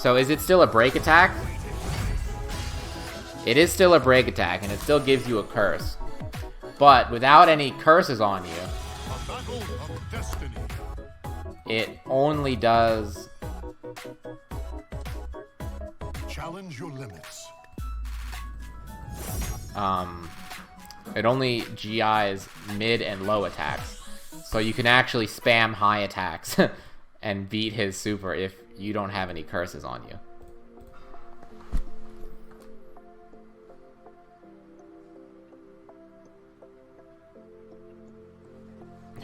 So is it still a break attack? It is still a break attack, and it still gives you a curse. But without any curses on you, it only does... Challenge your limits. It only GIs mid and low attacks. So you can actually spam high attacks and beat his super if you don't have any curses on you.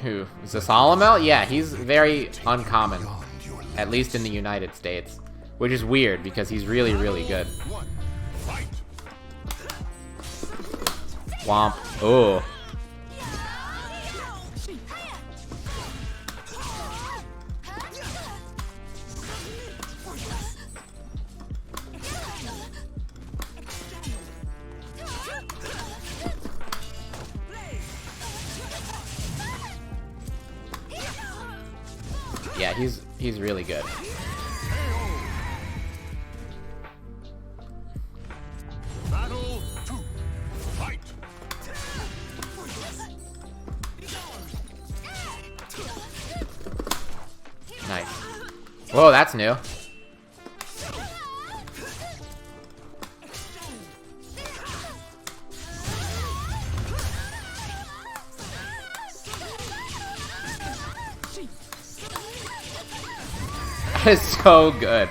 Who? Zasalamel? Yeah, he's very uncommon. At least in the United States. Which is weird, because he's really, really good. Womp. Oh. Yeah, he's really good. Battle 2. Fight. Nice. Whoa, that's new. That is so good.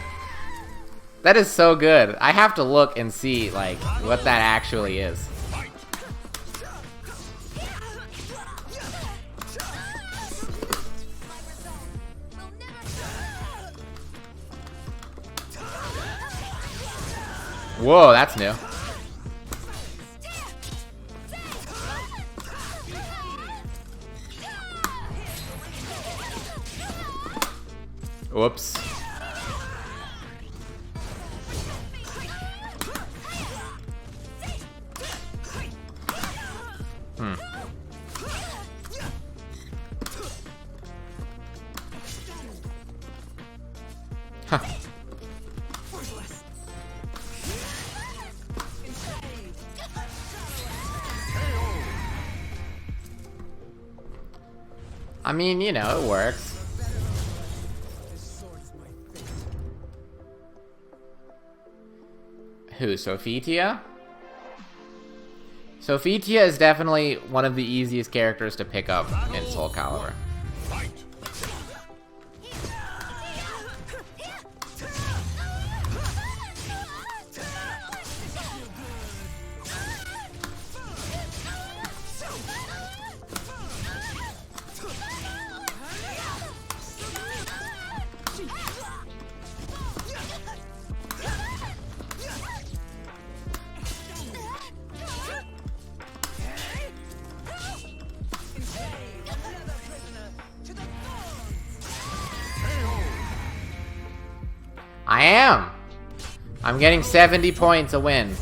That is so good. I have to look and see, like, what that actually is. Whoa, that's new. Whoops. Huh. I mean, you know, it works. Who, Sophitia? Sophitia is definitely one of the easiest characters to pick up in Soul Calibur. I am! I'm getting 70 points a win.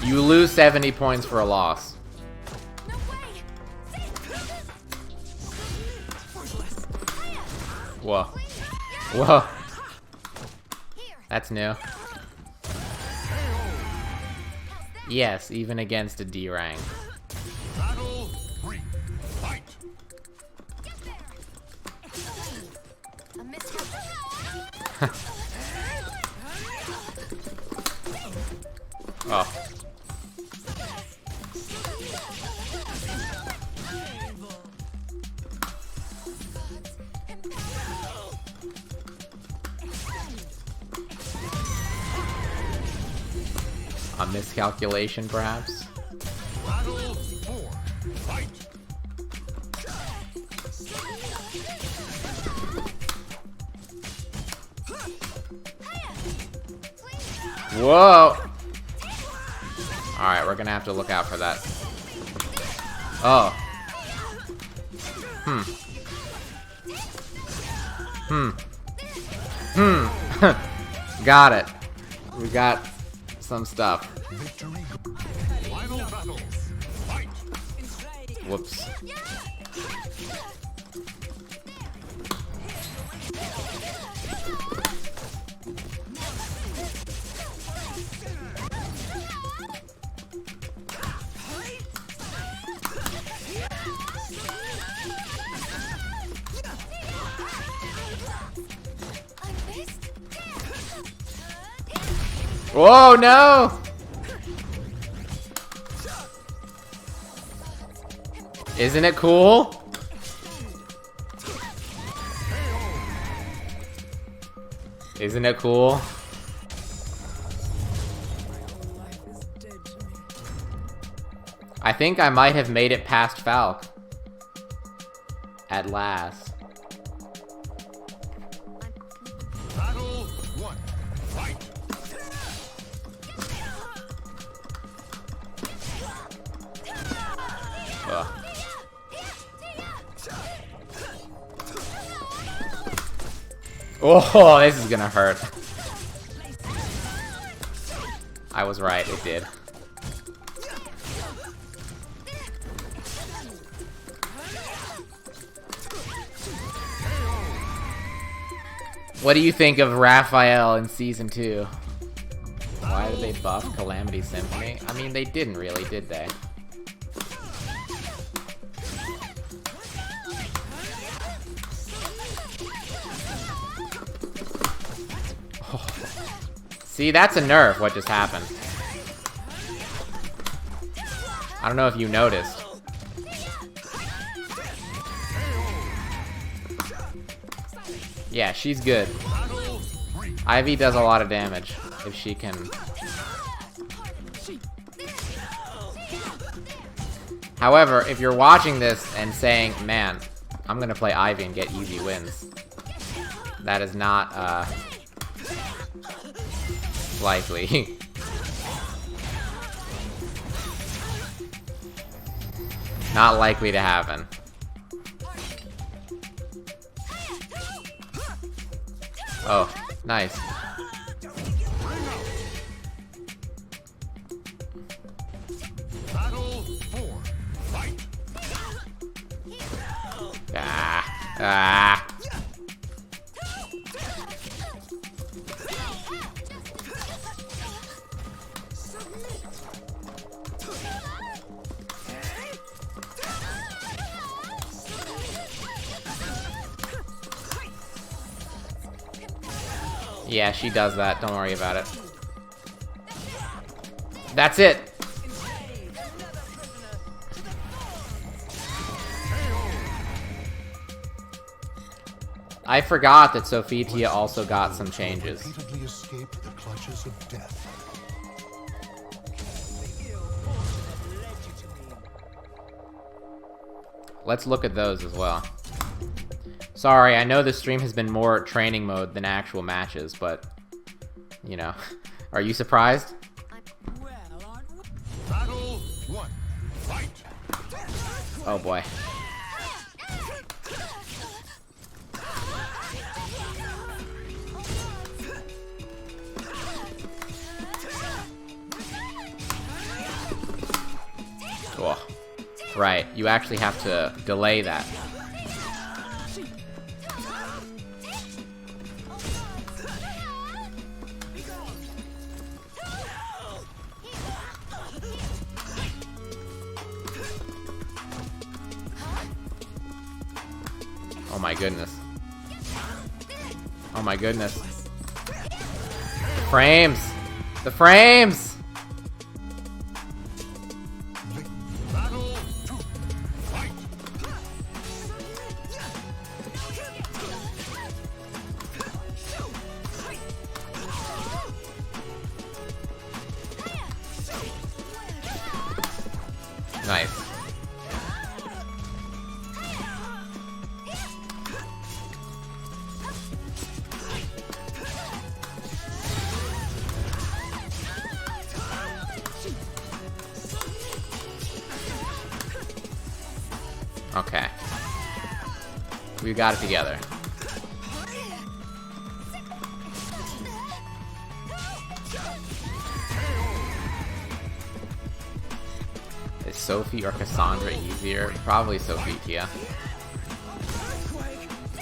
You lose 70 points for a loss. Whoa. Whoa. That's new. Yes, even against a D rank. Battle 3. Fight. Oh. A miscalculation, perhaps? Battle 4. Fight. Whoa! Alright, we're gonna have to look out for that. Oh. Hmm. Got it. We got some stuff. Victory. Final battle. Fight. Whoops. Whoa, no! Isn't it cool? Isn't it cool? I think I might have made it past Falk. At last. Battle 1. Fight. Ugh. Oh, this is gonna hurt. I was right, it did. What do you think of Raphael in Season 2? Why did they buff Calamity Symphony? I mean, they didn't really, did they? Oh. See, that's a nerf, what just happened. I don't know if you noticed. Yeah, she's good. Ivy does a lot of damage if she can. However, if you're watching this and saying, man, I'm gonna play Ivy and get easy wins, that is not, likely. Not likely to happen. Oh, nice. Battle 4. Fight. Ah. Yeah, she does that. Don't worry about it. That's it. I forgot that Sophitia also got some changes. Repeatedly escaped the clutches of death. Let's look at those as well. Sorry, I know the stream has been more training mode than actual matches, but, you know, are you surprised? Battle 1. Fight. Oh boy. Oh. Right, you actually have to delay that. Oh my goodness. Oh my goodness. The frames! The frames! Battle 2. Fight. Nice. Okay. We got it together. Sophie or Cassandra easier? Probably Sophie, Tia.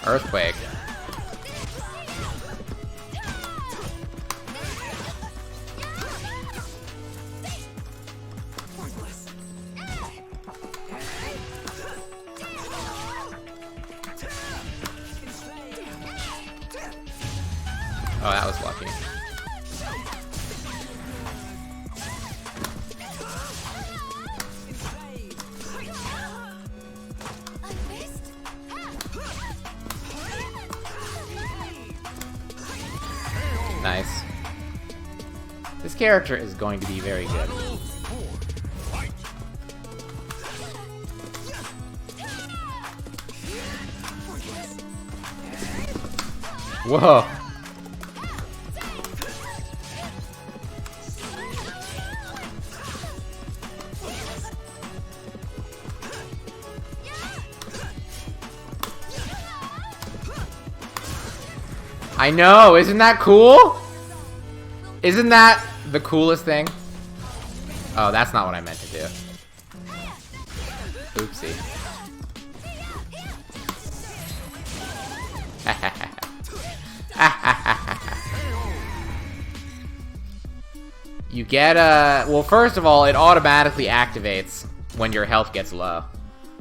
Earthquake. Oh, that was lucky. Nice. This character is going to be very good. Whoa! I know, isn't that cool? Isn't that the coolest thing? Oh, that's not what I meant to do. Oopsie. You get a... Well, first of all, it automatically activates when your health gets low.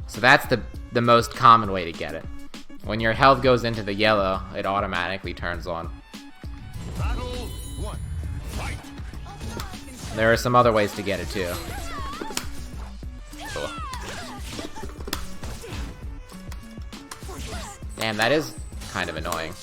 So that's the most common way to get it. When your health goes into the yellow, it automatically turns on. Battle 1. Fight. There are some other ways to get it too. Cool. Damn, that is kind of annoying.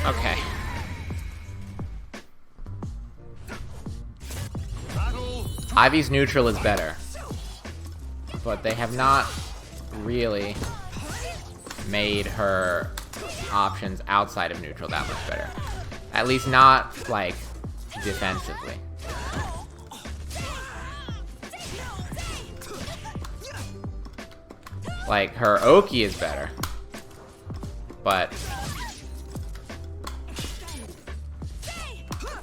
Okay. Ivy's neutral is better, but they have not really made her options outside of neutral that much better. At least not, like, defensively. Like, her Oki is better, but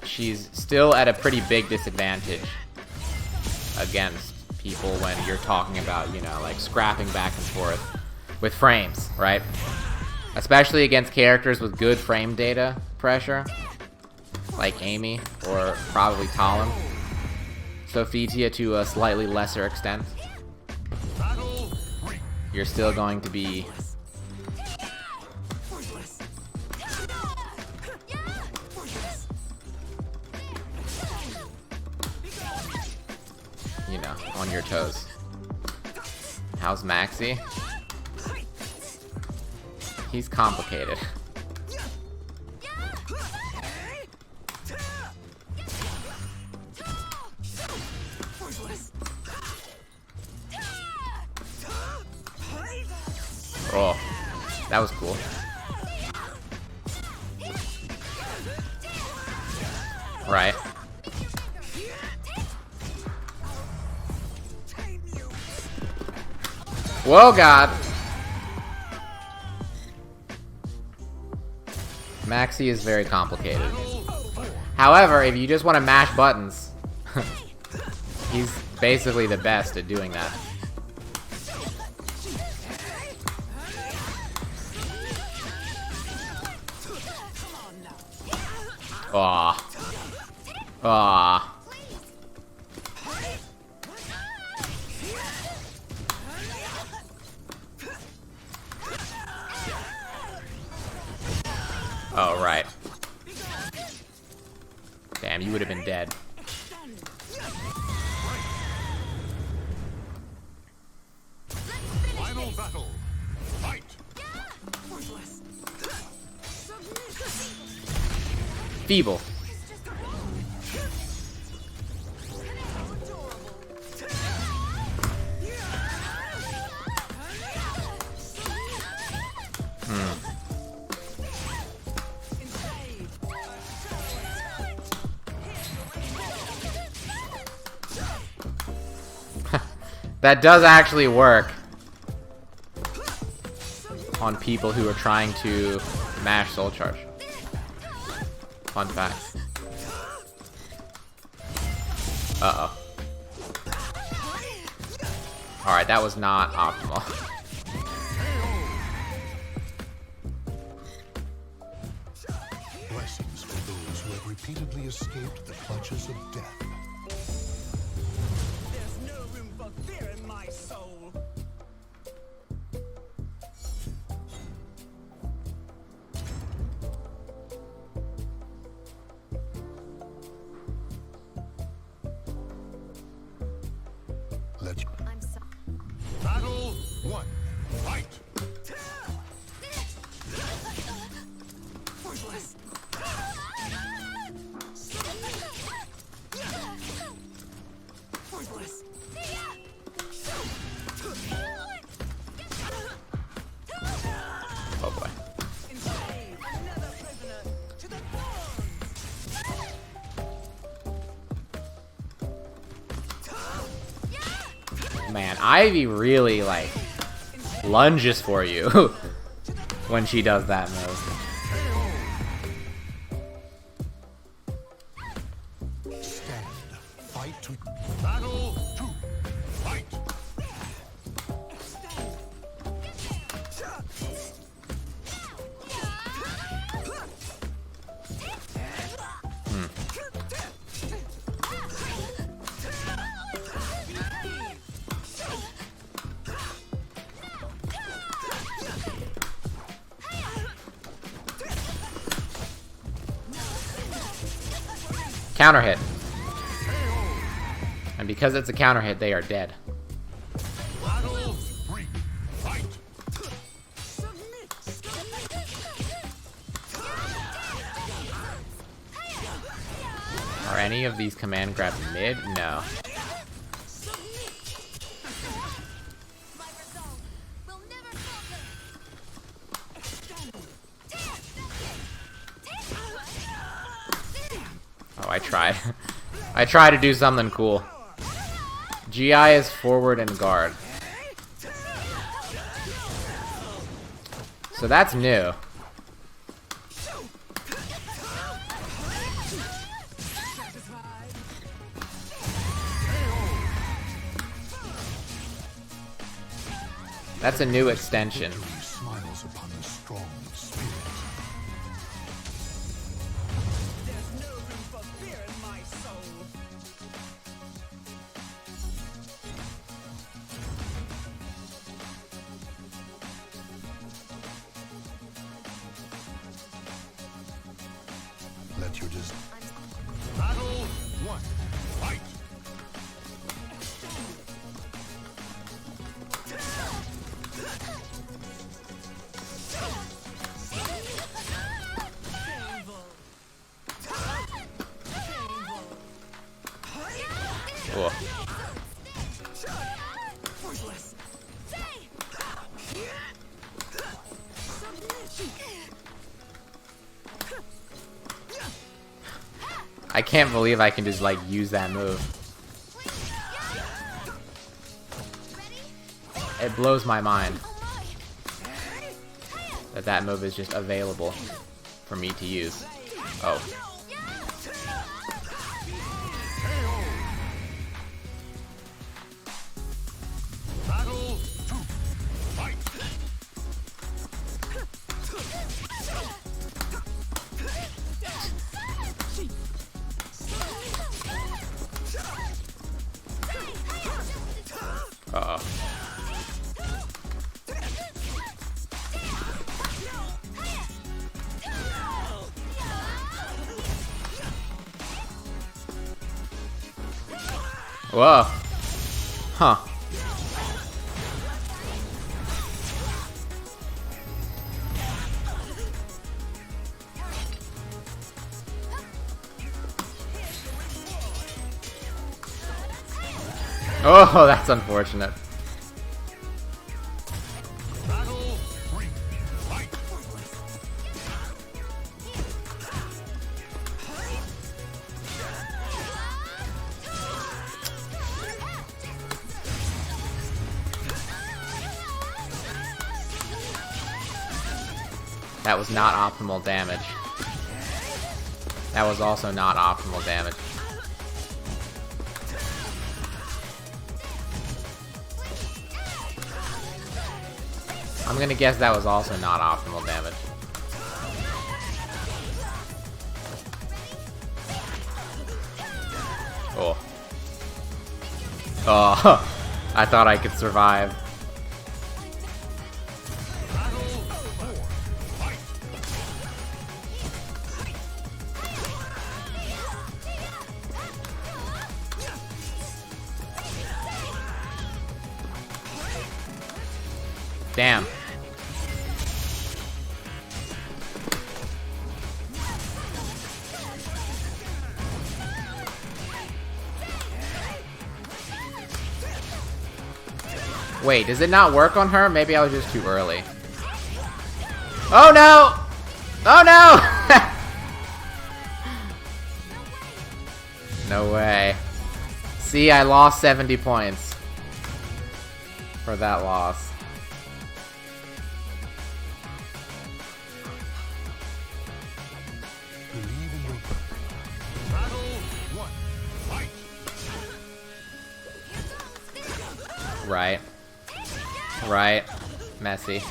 she's still at a pretty big disadvantage against people when you're talking about, you know, like scrapping back and forth with frames, right? Especially against characters with good frame data pressure, like Amy or probably Talon. Sophitia to a slightly lesser extent. You're still going to be on your toes. How's Maxi? He's complicated. Oh, that was cool. Right. Whoa, God! Maxi is very complicated. However, if you just want to mash buttons, he's basically the best at doing that. Aw. Aw. Oh, right. Damn, you would have been dead. Final battle. Fight. Feeble. That does actually work on people who are trying to mash Soul Charge. Fun fact. Uh-oh. Alright, that was not optimal. Blessings for those who have repeatedly escaped the clutches of death. There's no room for fear in my soul. Let's I'm sorry. battle one. Fight. Worthless. Worthless. Oh boy. Enslave another prisoner to the thorns. Man, Ivy really, like, lunges for you when she does that move. Stand. Fight to battle two. Fight. Counter hit. And because it's a counter hit, they are dead. Battle three. Fight. Are any of these command grabs mid? No. My resolve will never falter. Oh, I tried. I tried to do something cool. GI is forward and guard. So that's new. That's a new extension. He smiles upon the strong of spirit. There's no room for fear in my soul. Let your battle one. Fight. Cool. Worthless. I can't believe I can just like use that move. It blows my mind that that move is just available for me to use. Oh. Battle two. Fight. Uh-oh. Whoa. Huh. Oh, that's unfortunate. Battle three. Fight. That was not optimal damage. That was also not optimal damage. I'm gonna guess that was also not optimal damage. Oh. Oh, I thought I could survive. Damn. Wait, does it not work on her? Maybe I was just too early. Oh no! Oh no! No way. See, I lost 70 points for that loss. Believe in your purpose. Battle 1. Fight! Right. Right. Messy.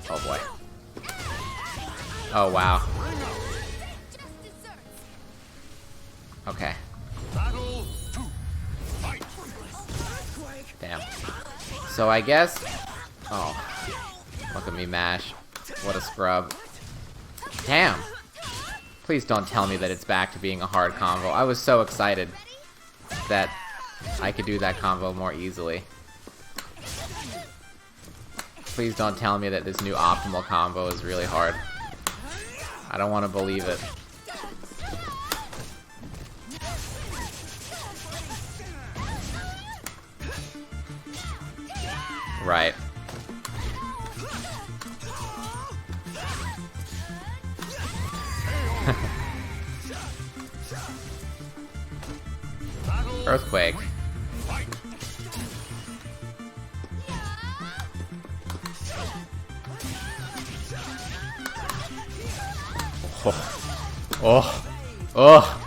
Oh boy. Oh wow. Okay. Battle 2. Fight! Damn. So I guess... Oh. Look at me mash. What a scrub. Damn. Please don't tell me that it's back to being a hard combo. I was so excited that I could do that combo more easily. Please don't tell me that this new optimal combo is really hard. I don't want to believe it. Right. Earthquake. Oh. Oh. Oh.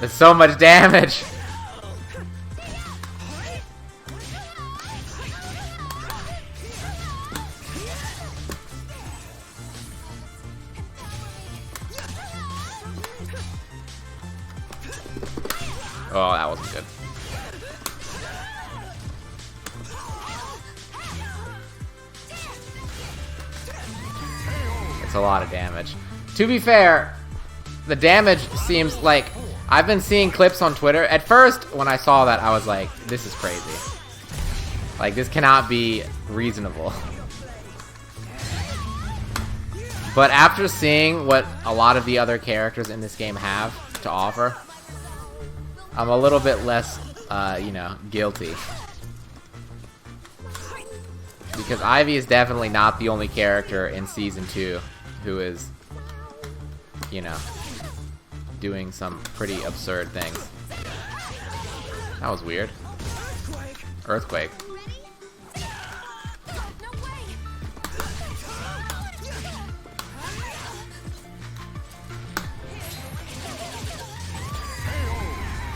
There's so much damage. Oh, that wasn't good. It's a lot of damage. To be fair, the damage seems like... I've been seeing clips on Twitter. At first, when I saw that, I was like, this is crazy. Like, this cannot be reasonable. But after seeing what a lot of the other characters in this game have to offer, I'm a little bit less, you know, guilty. Because Ivy is definitely not the only character in Season 2 who is, you know, doing some pretty absurd things. That was weird. Earthquake.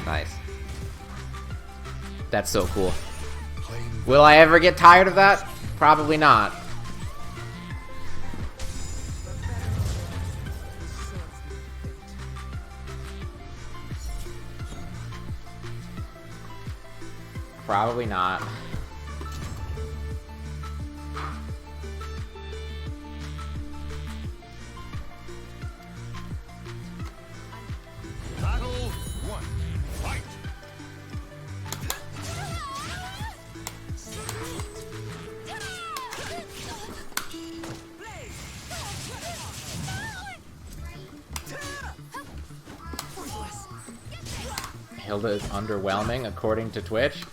Nice. That's so cool. Will I ever get tired of that? Probably not. Probably not. Battle 1. Fight! Hilda is underwhelming according to Twitch.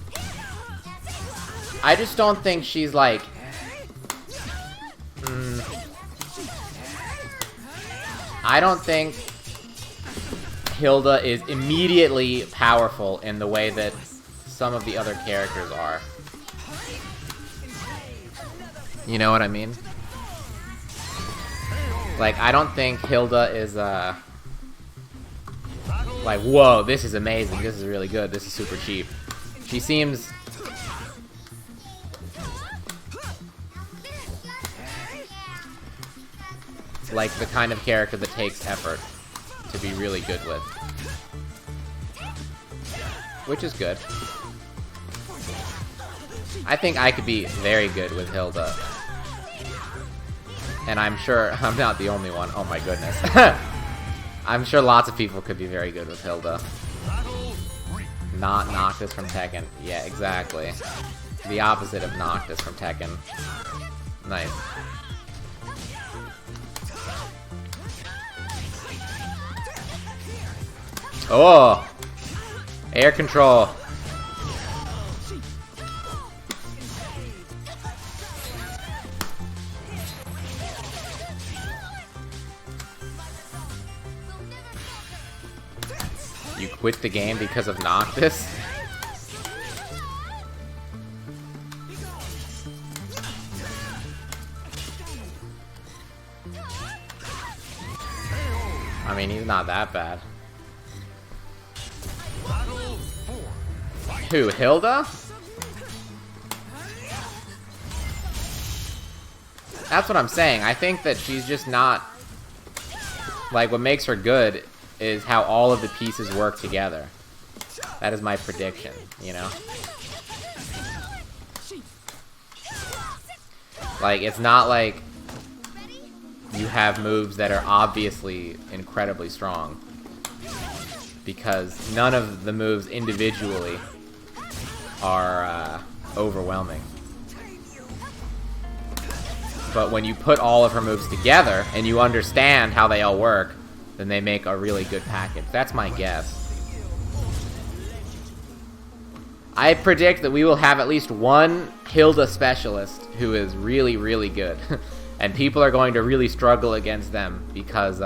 I just don't think she's like... I don't think Hilda is immediately powerful in the way that some of the other characters are. You know what I mean? Like, I don't think Hilda is, like, whoa, this is amazing, this is really good, this is super cheap. She seems... like the kind of character that takes effort to be really good with. Which is good. I think I could be very good with Hilda. And I'm sure I'm not the only one. Oh my goodness. I'm sure lots of people could be very good with Hilda. Not Noctis from Tekken. Yeah, exactly. The opposite of Noctis from Tekken. Nice. Oh! Air control. You quit the game because of Noctis? I mean, he's not that bad. Who, Hilda? That's what I'm saying. I think that she's just not... like, what makes her good is how all of the pieces work together. That is my prediction, you know? Like, it's not like you have moves that are obviously incredibly strong. Because none of the moves individually are overwhelming. But when you put all of her moves together and you understand how they all work, then they make a really good package. That's my guess. I predict that we will have at least one Hilda specialist who is really, really good. And people are going to really struggle against them because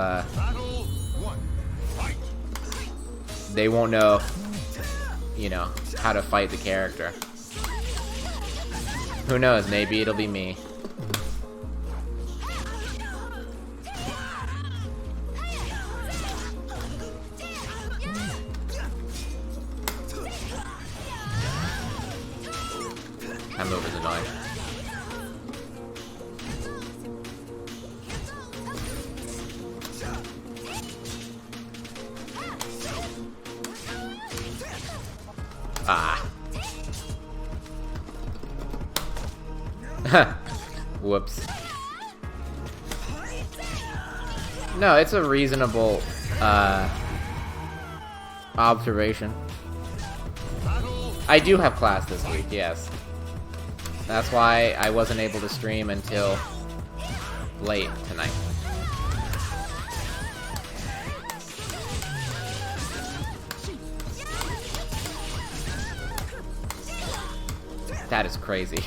they won't know, you know, how to fight the character. Who knows, maybe it'll be me. That move is annoying. Ah. Whoops. No, it's a reasonable observation. I do have class this week, yes. That's why I wasn't able to stream until late tonight. That is crazy.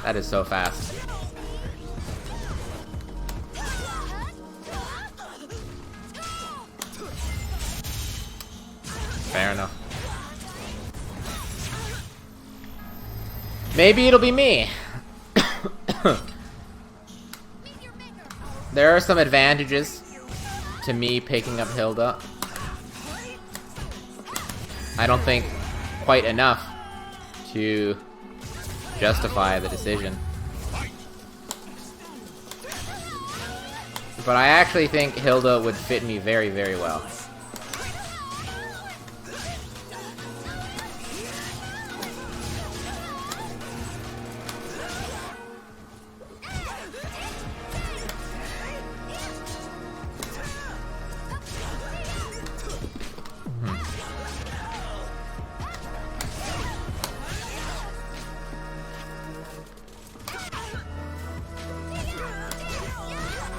That is so fast. Fair enough. Maybe it'll be me. There are some advantages to me picking up Hilda. I don't think quite enough to justify the decision. But I actually think Hilda would fit me very, very well.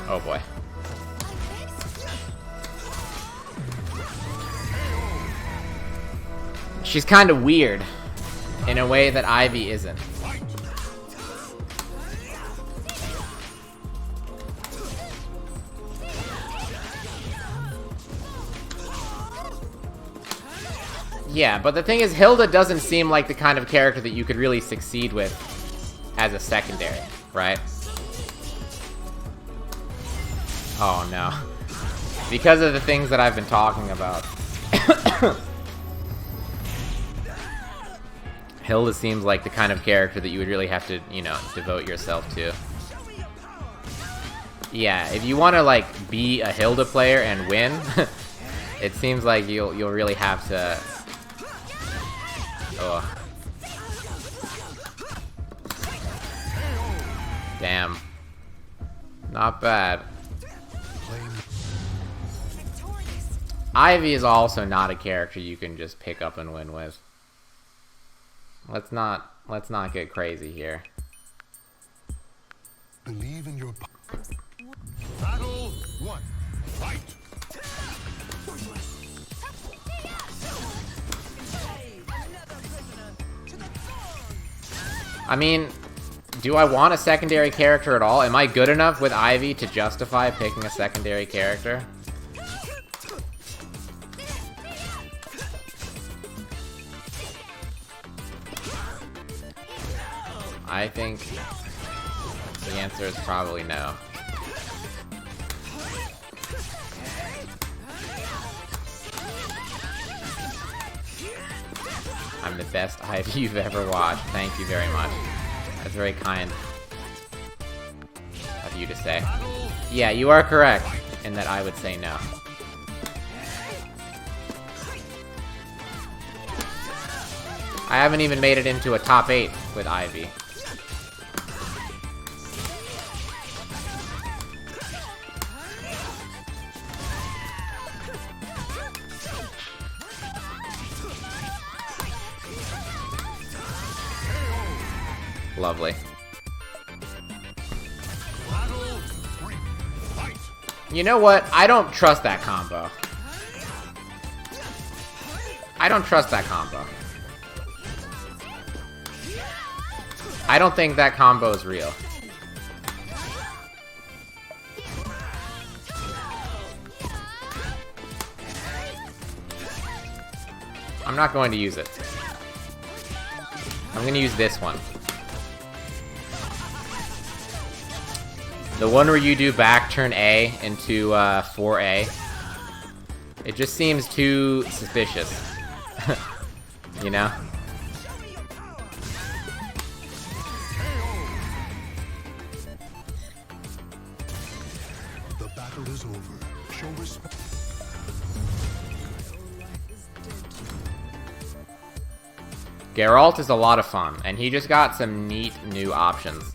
Oh boy. She's kind of weird in a way that Ivy isn't. Yeah, but the thing is, Hilda doesn't seem like the kind of character that you could really succeed with as a secondary, right? Oh no. Because of the things that I've been talking about. Hilda seems like the kind of character that you would really have to, you know, devote yourself to. Yeah, if you want to, like, be a Hilda player and win, it seems like you'll really have to... Ugh. Damn. Not bad. Ivy is also not a character you can just pick up and win with. Let's not get crazy here. Believe in your battle. One. Fight. I mean, do I want a secondary character at all? Am I good enough with Ivy to justify picking a secondary character? I think the answer is probably no. I'm the best Ivy you've ever watched. Thank you very much. That's very kind of you to say. Yeah, you are correct in that I would say no. I haven't even made it into a top 8 with Ivy. Lovely. You know what? I don't trust that combo. I don't trust that combo. I don't think that combo is real. I'm not going to use it. I'm going to use this one. The one where you do back turn A into 4A. It just seems too suspicious. You know? The battle is over. Show respect. Geralt is a lot of fun, and he just got some neat new options.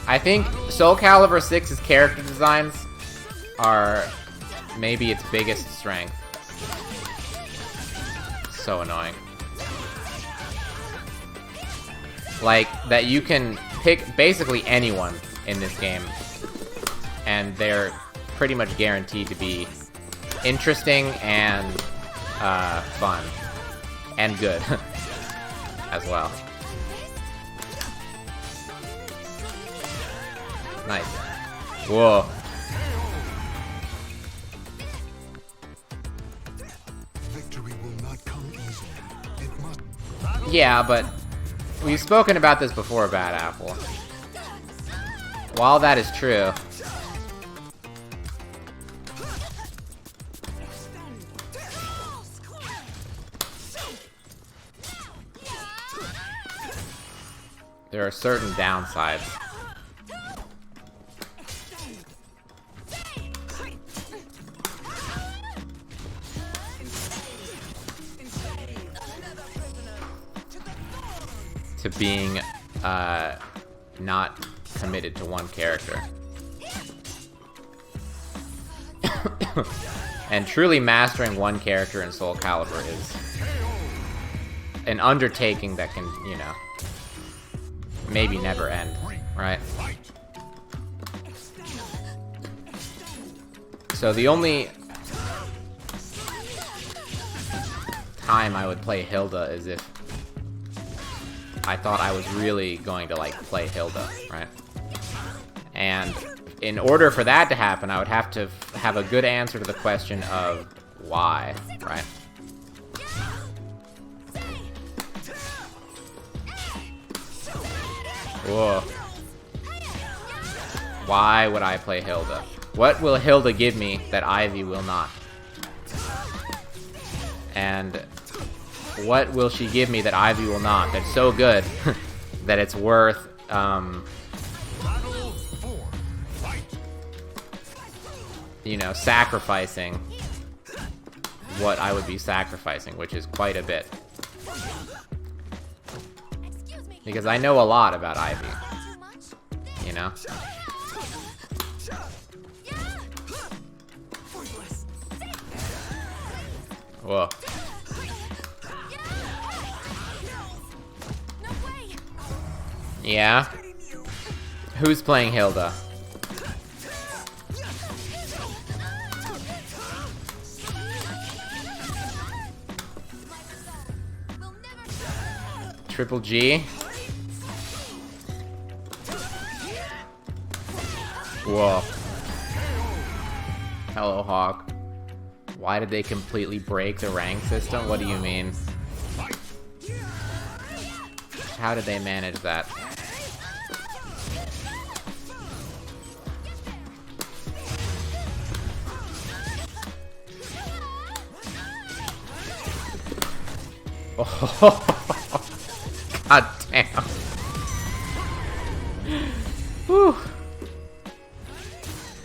I think Soul Calibur 6's character designs are maybe its biggest strength. So annoying. Like, that you can pick basically anyone in this game, and they're pretty much guaranteed to be interesting and fun. And good. As well. Nice. Whoa. Victory will not come easily. It must. Yeah, but we've spoken about this before, Bad Apple. While that is true, there are certain downsides. To being not committed to one character. And truly mastering one character in Soul Calibur is an undertaking that can, you know, maybe never end, right? So the only time I would play Hilda is if I thought I was really going to, like, play Hilda, right? And in order for that to happen, I would have to have a good answer to the question of why, right? Whoa. Why would I play Hilda? What will Hilda give me that Ivy will not? And what will she give me that Ivy will not? That's so good that it's worth, you know, sacrificing what I would be sacrificing, which is quite a bit. Excuse me. Because I know a lot about Ivy, Too much? you know? Whoa. No way. Yeah? Who's playing Hilda? We'll never Triple G? Whoa. Hello, Hawk. Why did they completely break the rank system? What do you mean? How did they manage that? Oh, god damn. Whew.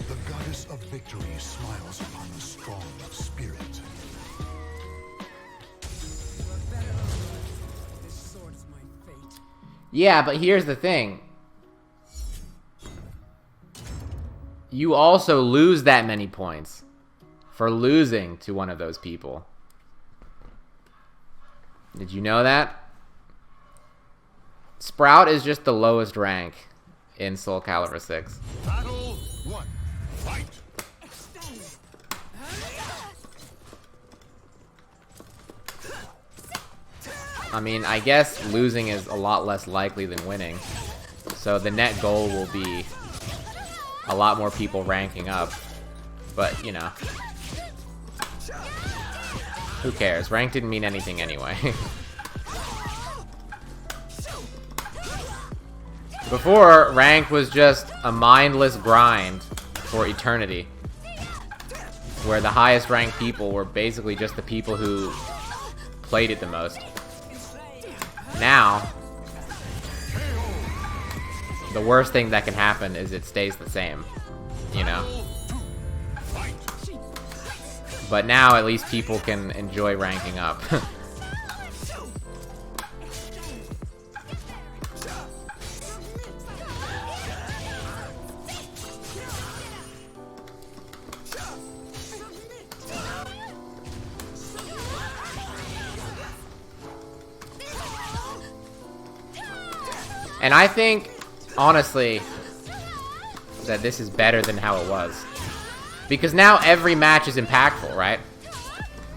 The goddess of victory smiles upon the strong of spirit. This sword is my fate. Yeah, but here's the thing. You also lose that many points for losing to one of those people. Did you know that? Sprout is just the lowest rank in Soul Calibur 6. Battle 1. Fight. I mean, I guess losing is a lot less likely than winning. So the net goal will be a lot more people ranking up. But, you know. Who cares? Rank didn't mean anything anyway. Before, rank was just a mindless grind for eternity. Where the highest ranked people were basically just the people who played it the most. Now, the worst thing that can happen is it stays the same, you know? But now at least people can enjoy ranking up. And I think, honestly, that this is better than how it was. Because now every match is impactful, right?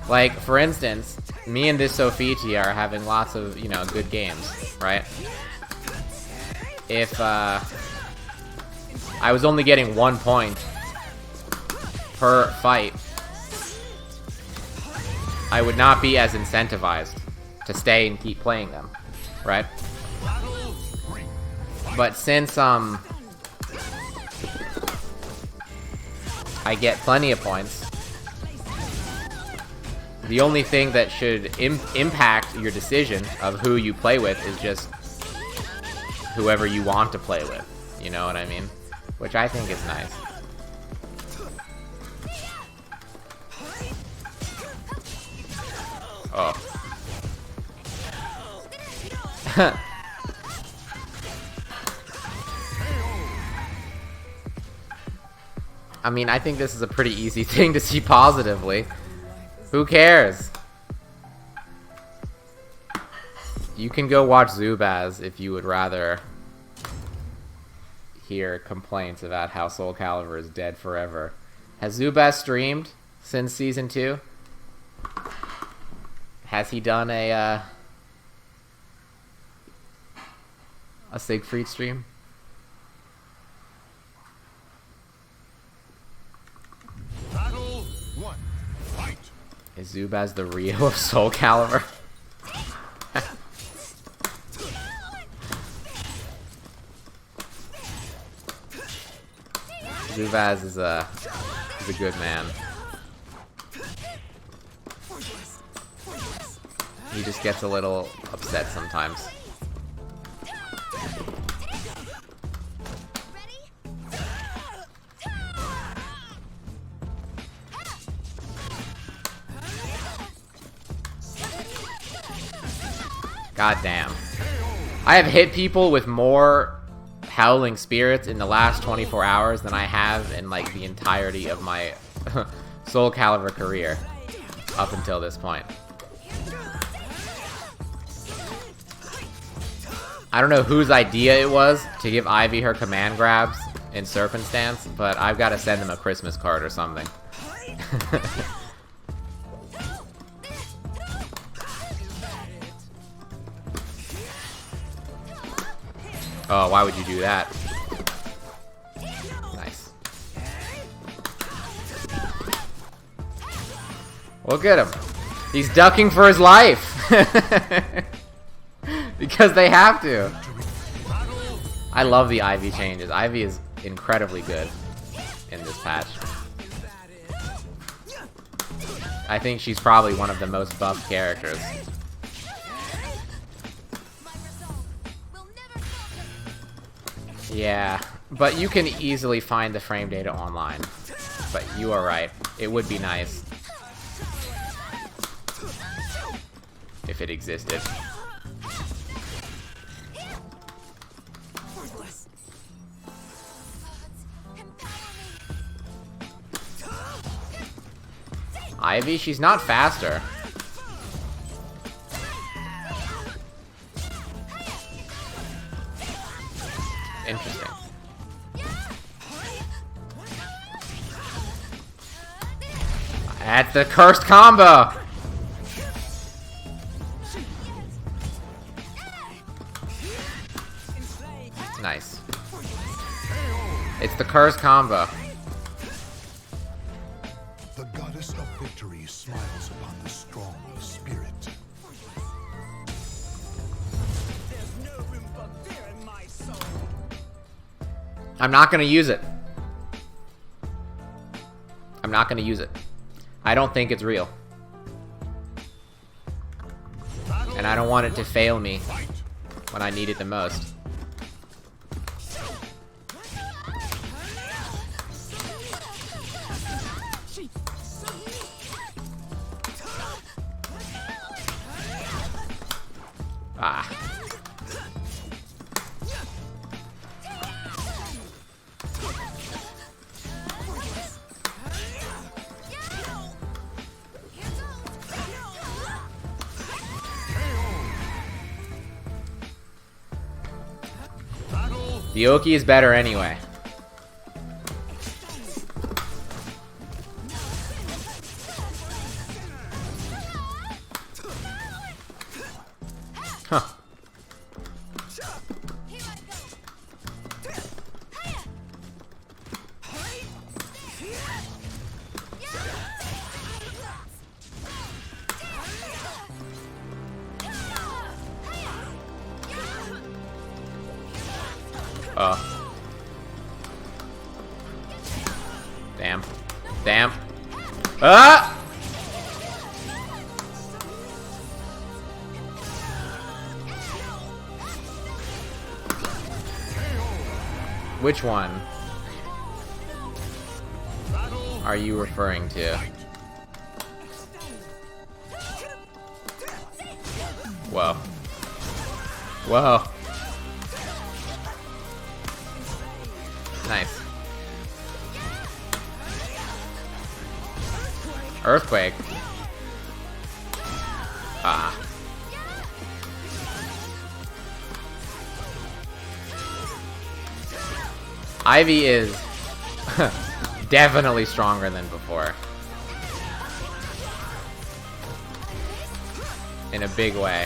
Like, for instance, me and this Sophitia are having lots of, you know, good games, right? If, I was only getting 1 point per fight, I would not be as incentivized to stay and keep playing them, right? But since, I get plenty of points, the only thing that should impact your decision of who you play with is just whoever you want to play with. You know what I mean? Which I think is nice. Oh. I mean, I think this is a pretty easy thing to see positively. Who cares? You can go watch Zubaz if you would rather hear complaints about how Soul Calibur is dead forever. Has Zubaz streamed since Season 2? Has he done a Siegfried stream? Battle 1. Fight. Is Zubaz the Rio of Soul Calibur? Zuvaz is a good man. He just gets a little upset sometimes. God damn. I have hit people with more Howling Spirits in the last 24 hours than I have in like the entirety of my Soul Calibur career up until this point. I don't know whose idea it was to give Ivy her command grabs in Serpentstance, but I've got to send them a Christmas card or something. Oh, why would you do that? Nice. Look at him. He's ducking for his life. Because they have to. I love the Ivy changes. Ivy is incredibly good in this patch. I think she's probably one of the most buffed characters. Yeah, but you can easily find the frame data online. But you are right. It would be nice if it existed. Ivy, she's not faster. Interesting. That's the cursed combo! Nice. It's the cursed combo. The goddess of victory smiles upon the strong of spirit. There's no room for fear in my soul. I'm not gonna use it. I'm not gonna use it. I don't think it's real. And I don't want it to fail me when I need it the most. Ah. The Oki is better anyway. Huh. Oh. Damn. Damn. Ah! Which one are you referring to? Whoa. Whoa. Nice. Earthquake. Ah. Ivy is definitely stronger than before. In a big way.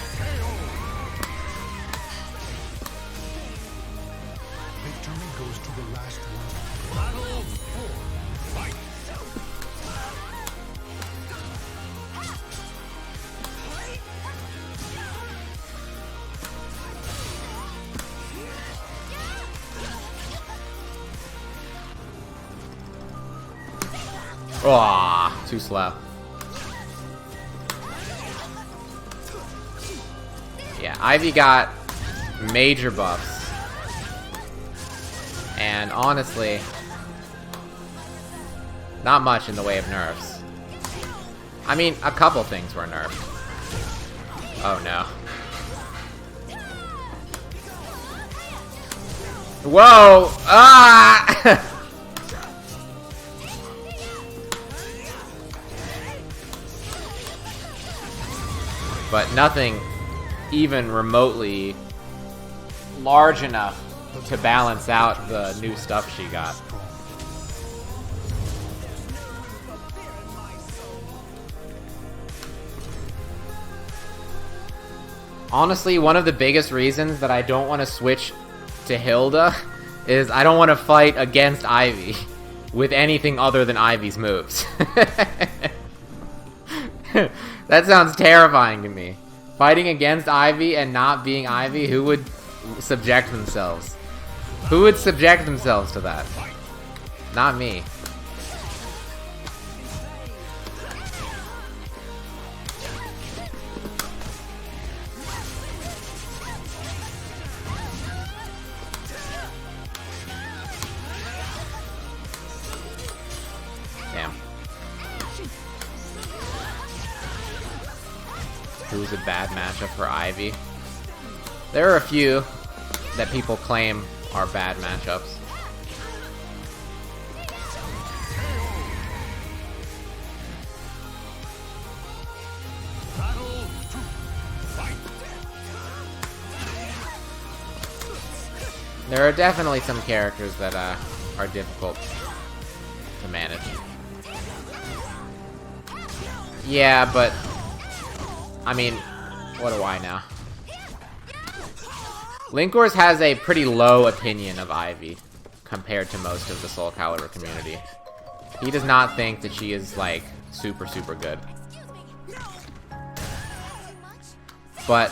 Victory goes to the last one. Aw, too slow. Yeah, Ivy got major buffs. And honestly, not much in the way of nerfs. I mean, a couple things were nerfed. Oh no. Whoa! Ah! But nothing even remotely large enough to balance out the new stuff she got. Honestly, one of the biggest reasons that I don't want to switch to Hilda is I don't want to fight against Ivy with anything other than Ivy's moves. That sounds terrifying to me. Fighting against Ivy and not being Ivy, who would subject themselves? Who would subject themselves to that? Not me. Damn. Who's a bad matchup for Ivy? There are a few that people claim are bad matchups. There are definitely some characters that are difficult to manage. Yeah, but I mean, what do I know? Linkors has a pretty low opinion of Ivy compared to most of the Soul Calibur community. He does not think that she is, like, super, super good. But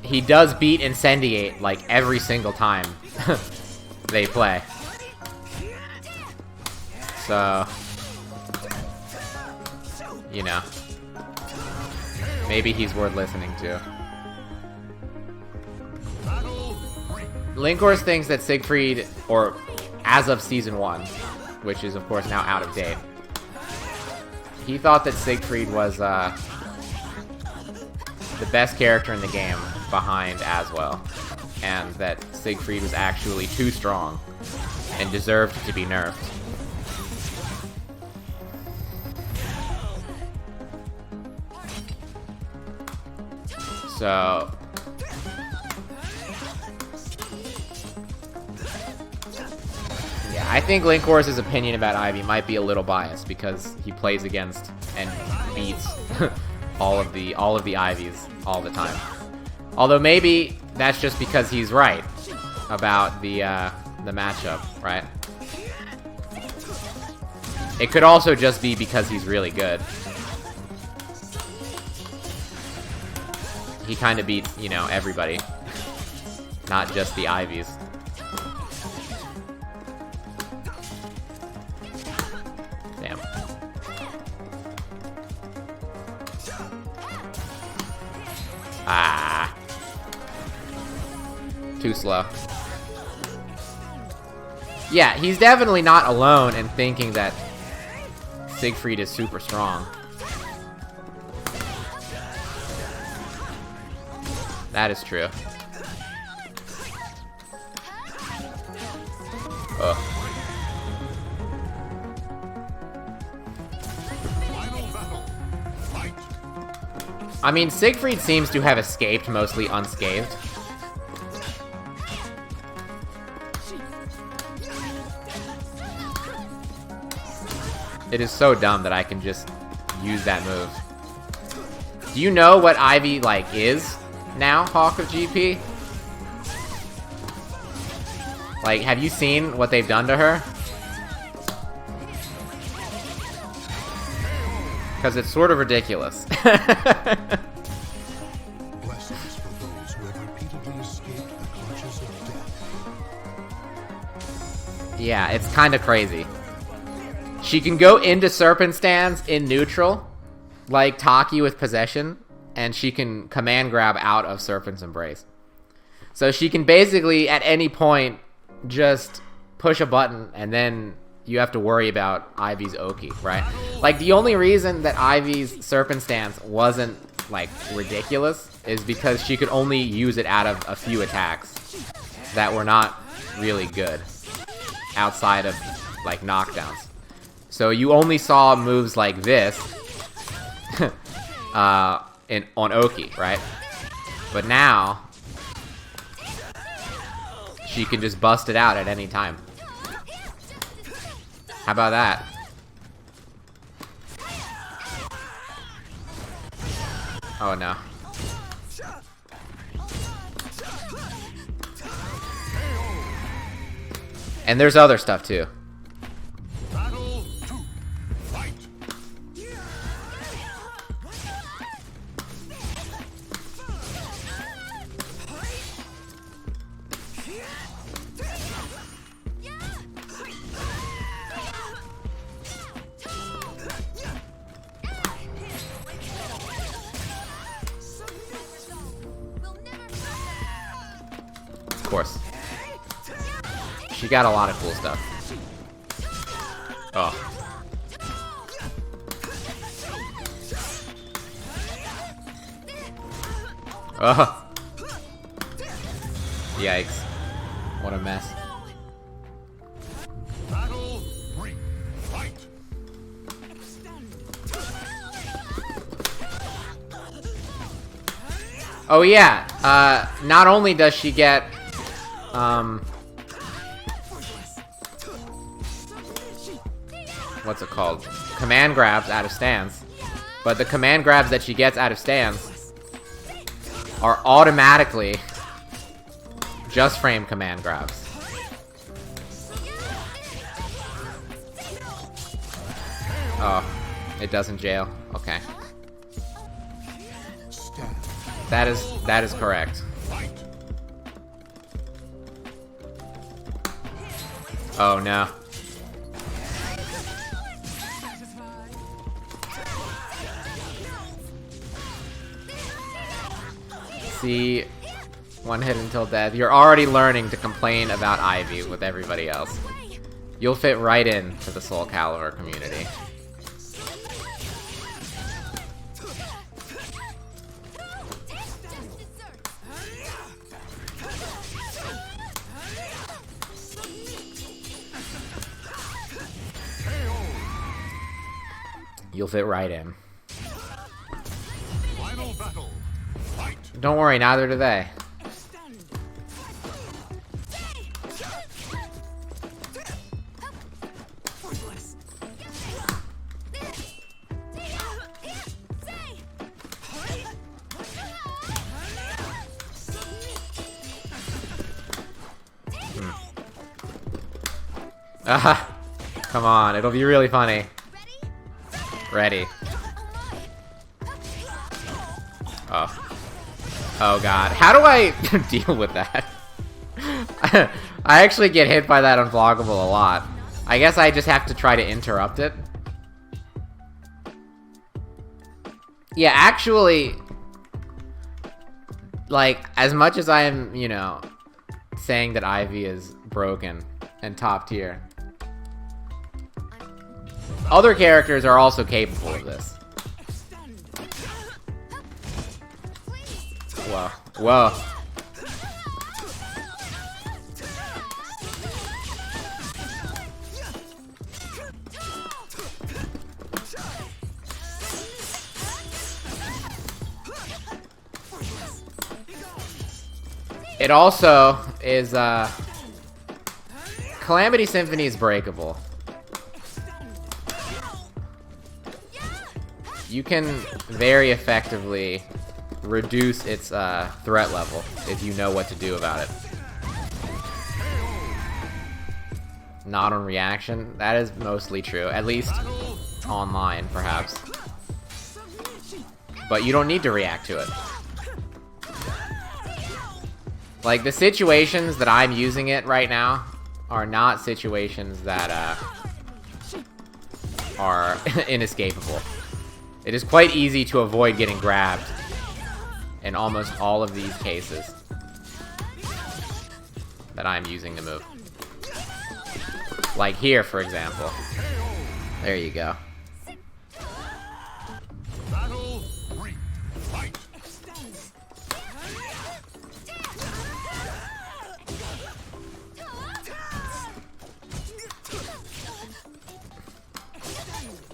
he does beat Incendiate, like, every single time they play. So, you know, maybe he's worth listening to. Linkors thinks that Siegfried, or as of Season 1, which is of course now out of date, he thought that Siegfried was the best character in the game behind Aswell, and that Siegfried was actually too strong and deserved to be nerfed. So, yeah, I think Linkors' opinion about Ivy might be a little biased because he plays against and beats all of the Ivies all the time. Although maybe that's just because he's right about the matchup, right? It could also just be because he's really good. He kind of beats, you know, everybody. Not just the Ivies. Damn. Ah. Too slow. Yeah, he's definitely not alone in thinking that Siegfried is super strong. That is true. Ugh. I mean, Siegfried seems to have escaped mostly unscathed. It is so dumb that I can just use that move. Do you know what Ivy, like, is now, Hawk of GP? Like, have you seen what they've done to her? Because it's sort of ridiculous. Blessings for those who have repeatedly escaped the clutches of death. Yeah, it's kind of crazy. She can go into Serpent Stance in neutral, like Taki with Possession, and she can command grab out of Serpent's Embrace. So she can basically, at any point, just push a button, and then you have to worry about Ivy's Oki, right? Like, the only reason that Ivy's Serpent Stance wasn't, like, ridiculous is because she could only use it out of a few attacks that were not really good outside of, like, knockdowns. So you only saw moves like this on Oki, right? But now she can just bust it out at any time. How about that? Oh no. And there's other stuff too. Battle 2. Fight. Of course. She got a lot of cool stuff. Oh. Oh. Yikes. What a mess. Battle 3. Fight. Oh yeah, not only does she get, what's it called? Command grabs out of stance, but the command grabs that she gets out of stance are automatically just frame command grabs. Oh, it doesn't jail. Okay. That is correct. Oh no. See, one hit until death. You're already learning to complain about Ivy with everybody else. You'll fit right in to the Soul Calibur community. You'll fit right in. Final battle. Fight. Don't worry, neither do they. Come on, it'll be really funny. Ready. Oh. Oh god. How do I deal with that? I actually get hit by that unblockable a lot. I guess I just have to try to interrupt it. Yeah, actually, like, as much as I am, you know, saying that Ivy is broken and top tier, other characters are also capable of this. Whoa. Whoa. It also is, Calamity Symphony is breakable. You can very effectively reduce its threat level if you know what to do about it. Not on reaction. That is mostly true. At least online, perhaps. But you don't need to react to it. Like, the situations that I'm using it right now are not situations that are inescapable. It is quite easy to avoid getting grabbed in almost all of these cases that I'm using the move. Like here, for example. There you go. Battle 3. Fight.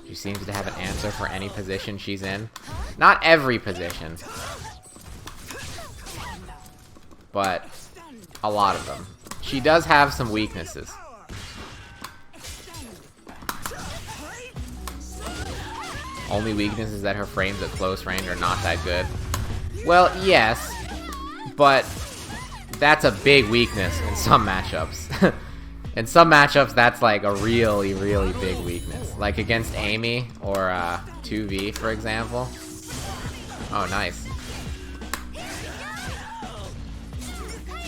She seems to have an answer for any position she's in. Not every position, but a lot of them. She does have some weaknesses. Only weakness is that her frames at close range are not that good. Well, yes, but that's a big weakness in some matchups. In some matchups, that's like a really, really big weakness. Like against Amy or 2v, for example. Oh, nice.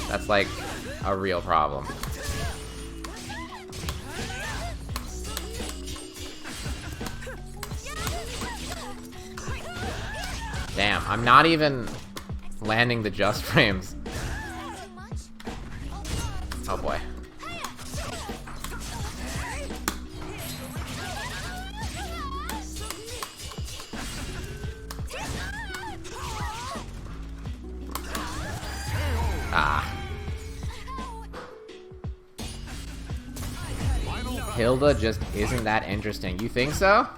That's like a real problem. Damn, I'm not even landing the just frames. Oh boy. Ah. Hilda just isn't that interesting. You think so?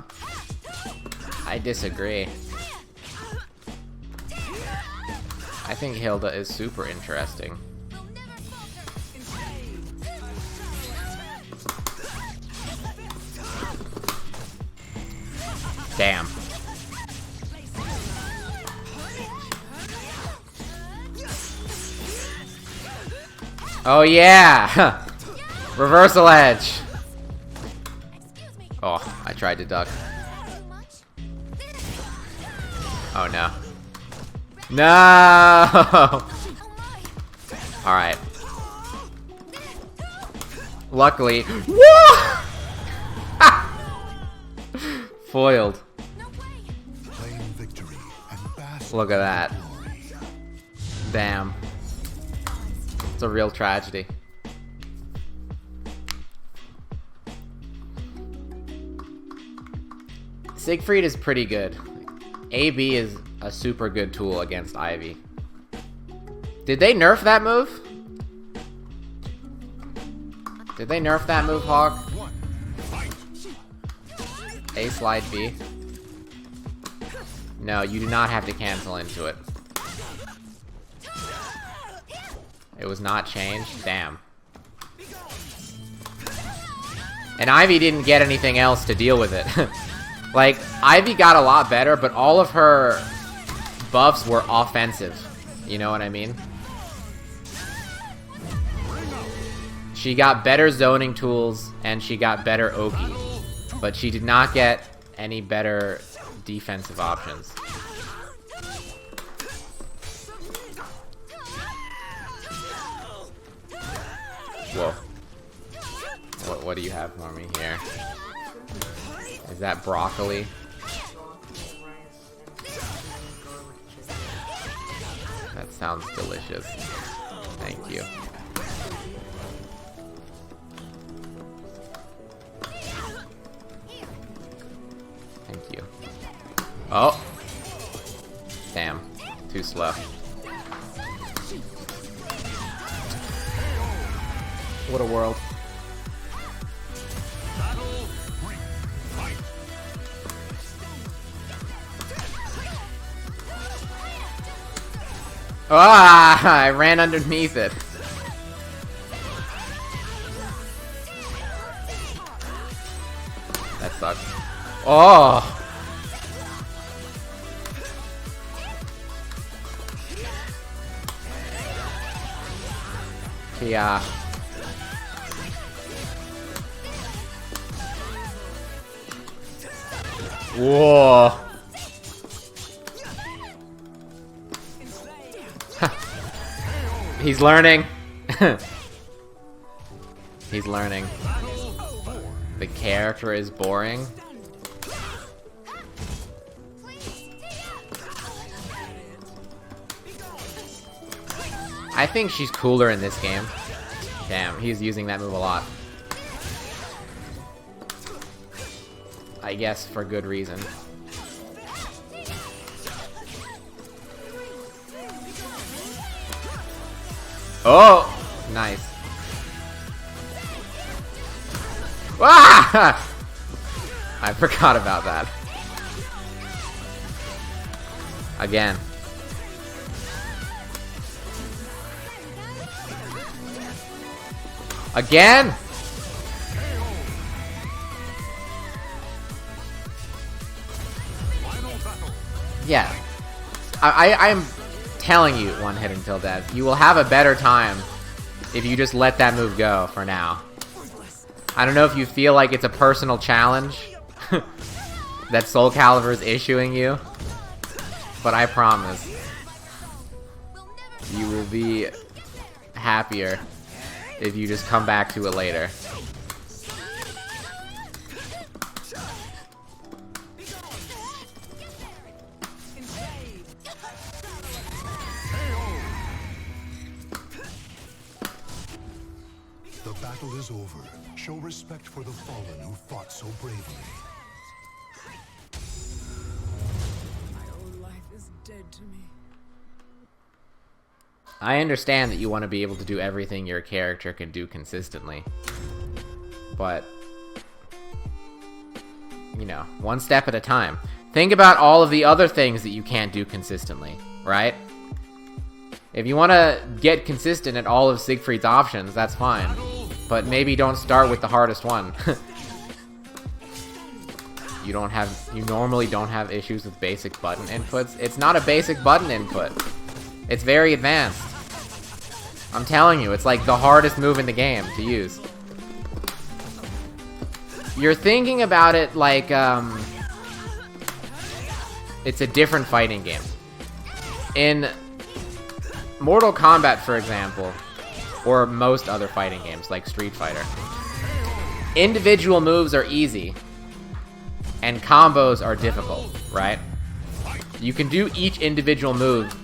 I disagree. I think Hilda is super interesting. Damn. Oh yeah! Reversal edge! Oh, I tried to duck. Oh no. No! Alright. Luckily. Woo! Foiled. Claim victory and bask Look at in that. glory. Damn. It's a real tragedy. Siegfried is pretty good. AB is a super good tool against Ivy. Did they nerf that move? Did they nerf that move, Hawk? A slide B. No, you do not have to cancel into it. It was not changed? Damn. And Ivy didn't get anything else to deal with it. Like, Ivy got a lot better, but all of her buffs were offensive. You know what I mean? She got better zoning tools, and she got better Oki. But she did not get any better defensive options. Whoa. What do you have for me here? Is that broccoli? That sounds delicious. Thank you. Thank you. Oh! Damn. Too slow. What a world. Ah! I ran underneath it. That sucks. Oh! Yeah. Whoa. He's learning. He's learning. The character is boring. I think she's cooler in this game. Damn, he's using that move a lot. I guess for good reason. Oh! Nice. Ah! I forgot about that. Again. Again? Yeah. I'm telling you, one hit until death. You will have a better time if you just let that move go for now. I don't know if you feel like it's a personal challenge that Soul Calibur is issuing you, but I promise you will be happier if you just come back to it later. The battle is over. Show respect for the fallen who fought so bravely. My old life is dead to me. I understand that you want to be able to do everything your character can do consistently, but, you know, one step at a time. Think about all of the other things that you can't do consistently, right? If you want to get consistent at all of Siegfried's options, that's fine, but maybe don't start with the hardest one. You normally don't have issues with basic button inputs. It's not a basic button input. It's very advanced. I'm telling you, it's like the hardest move in the game to use. You're thinking about it like, it's a different fighting game. In Mortal Kombat, for example, or most other fighting games like Street Fighter, individual moves are easy, and combos are difficult, right? You can do each individual move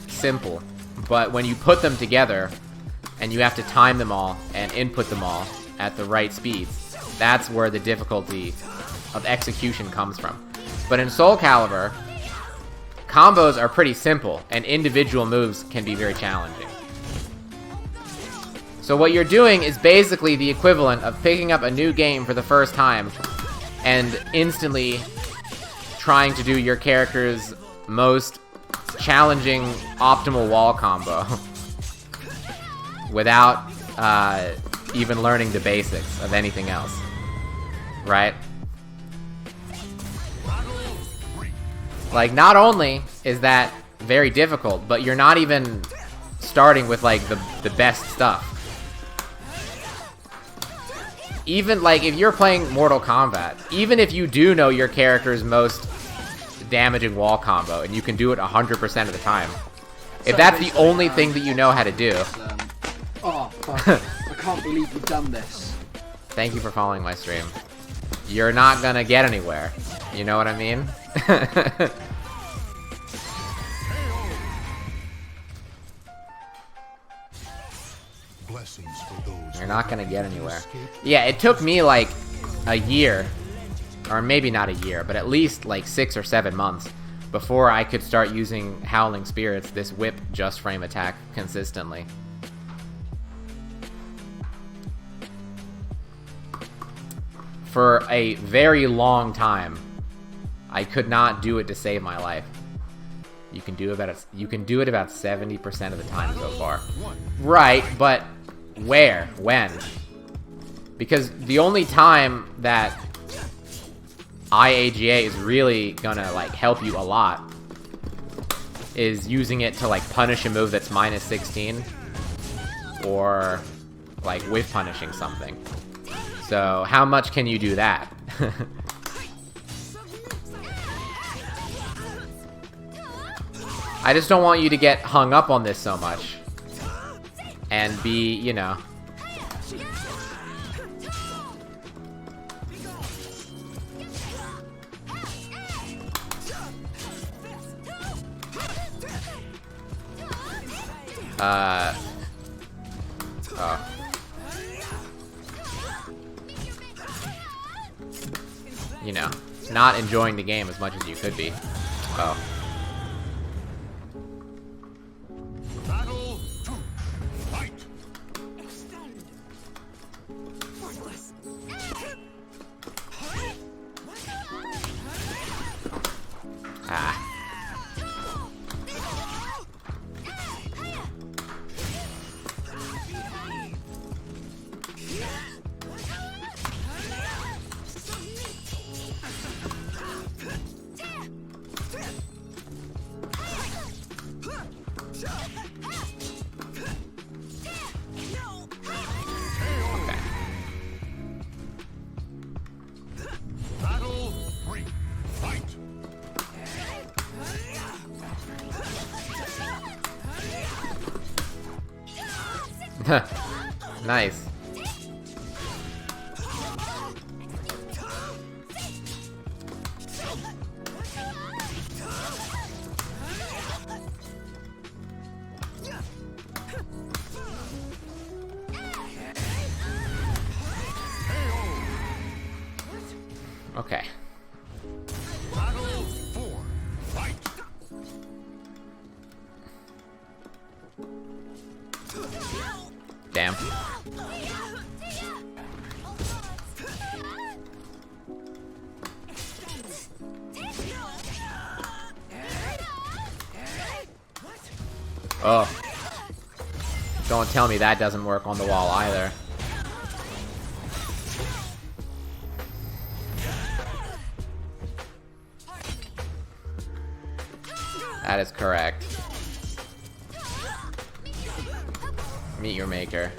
simple, but when you put them together and you have to time them all and input them all at the right speeds, that's where the difficulty of execution comes from. But in Soul Calibur, combos are pretty simple and individual moves can be very challenging. So what you're doing is basically the equivalent of picking up a new game for the first time and instantly trying to do your character's most challenging optimal wall combo without even learning the basics of anything else, right? Like, not only is that very difficult, but you're not even starting with like the best stuff. Even like if you're playing Mortal Kombat, even if you do know your character's most damaging wall combo and you can do it 100% of the time, if that's the only thing that you know how to do. Oh, fuck. I can't believe you've done this. Thank you for following my stream. You're not gonna get anywhere. You know what I mean? Blessings for those You're not gonna get who anywhere. escape. Yeah, it took me like a year, or maybe not a year, but at least like 6 or 7 months before I could start using Howling Spirits, this whip just frame attack, consistently. For a very long time, I could not do it to save my life. You can do it about 70% of the time so far. Right, but where? When? Because the only time that IAGA is really gonna like help you a lot is using it to like punish a move that's minus 16 or like whiff punishing something. So how much can you do that? I just don't want you to get hung up on this so much and be, you know, Oh. You know, not enjoying the game as much as you could be. Oh. Battle 2. Fight. Ah. Okay. Battle 3. Fight. Nice. Okay. Battle 4. Fight. Damn. Oh. Don't tell me that doesn't work on the wall either. That is correct. Meet your maker.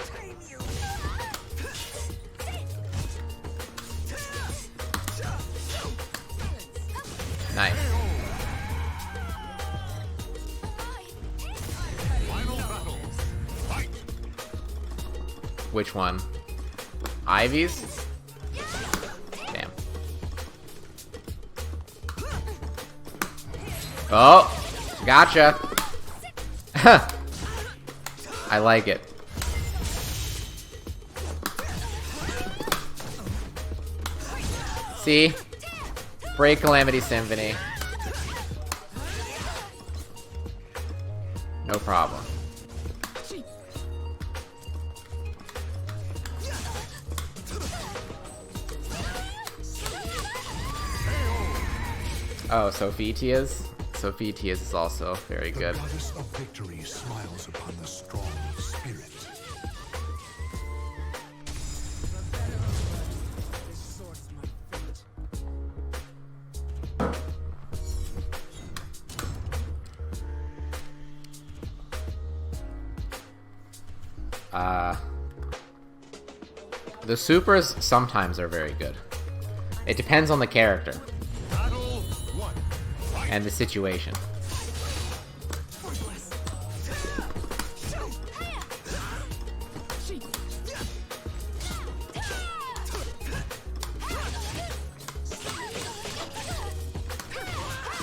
Nice. Final battle. Fight. Which one? Ivy's? Damn. Oh! Gotcha! I like it. See? Break Calamity Symphony. No problem. Oh, Sophitia's? Sophitia's is also very good. The goddess of victory smiles upon the strong of spirit. The supers sometimes are very good. It depends on the character Battle 1. Fight. and the situation.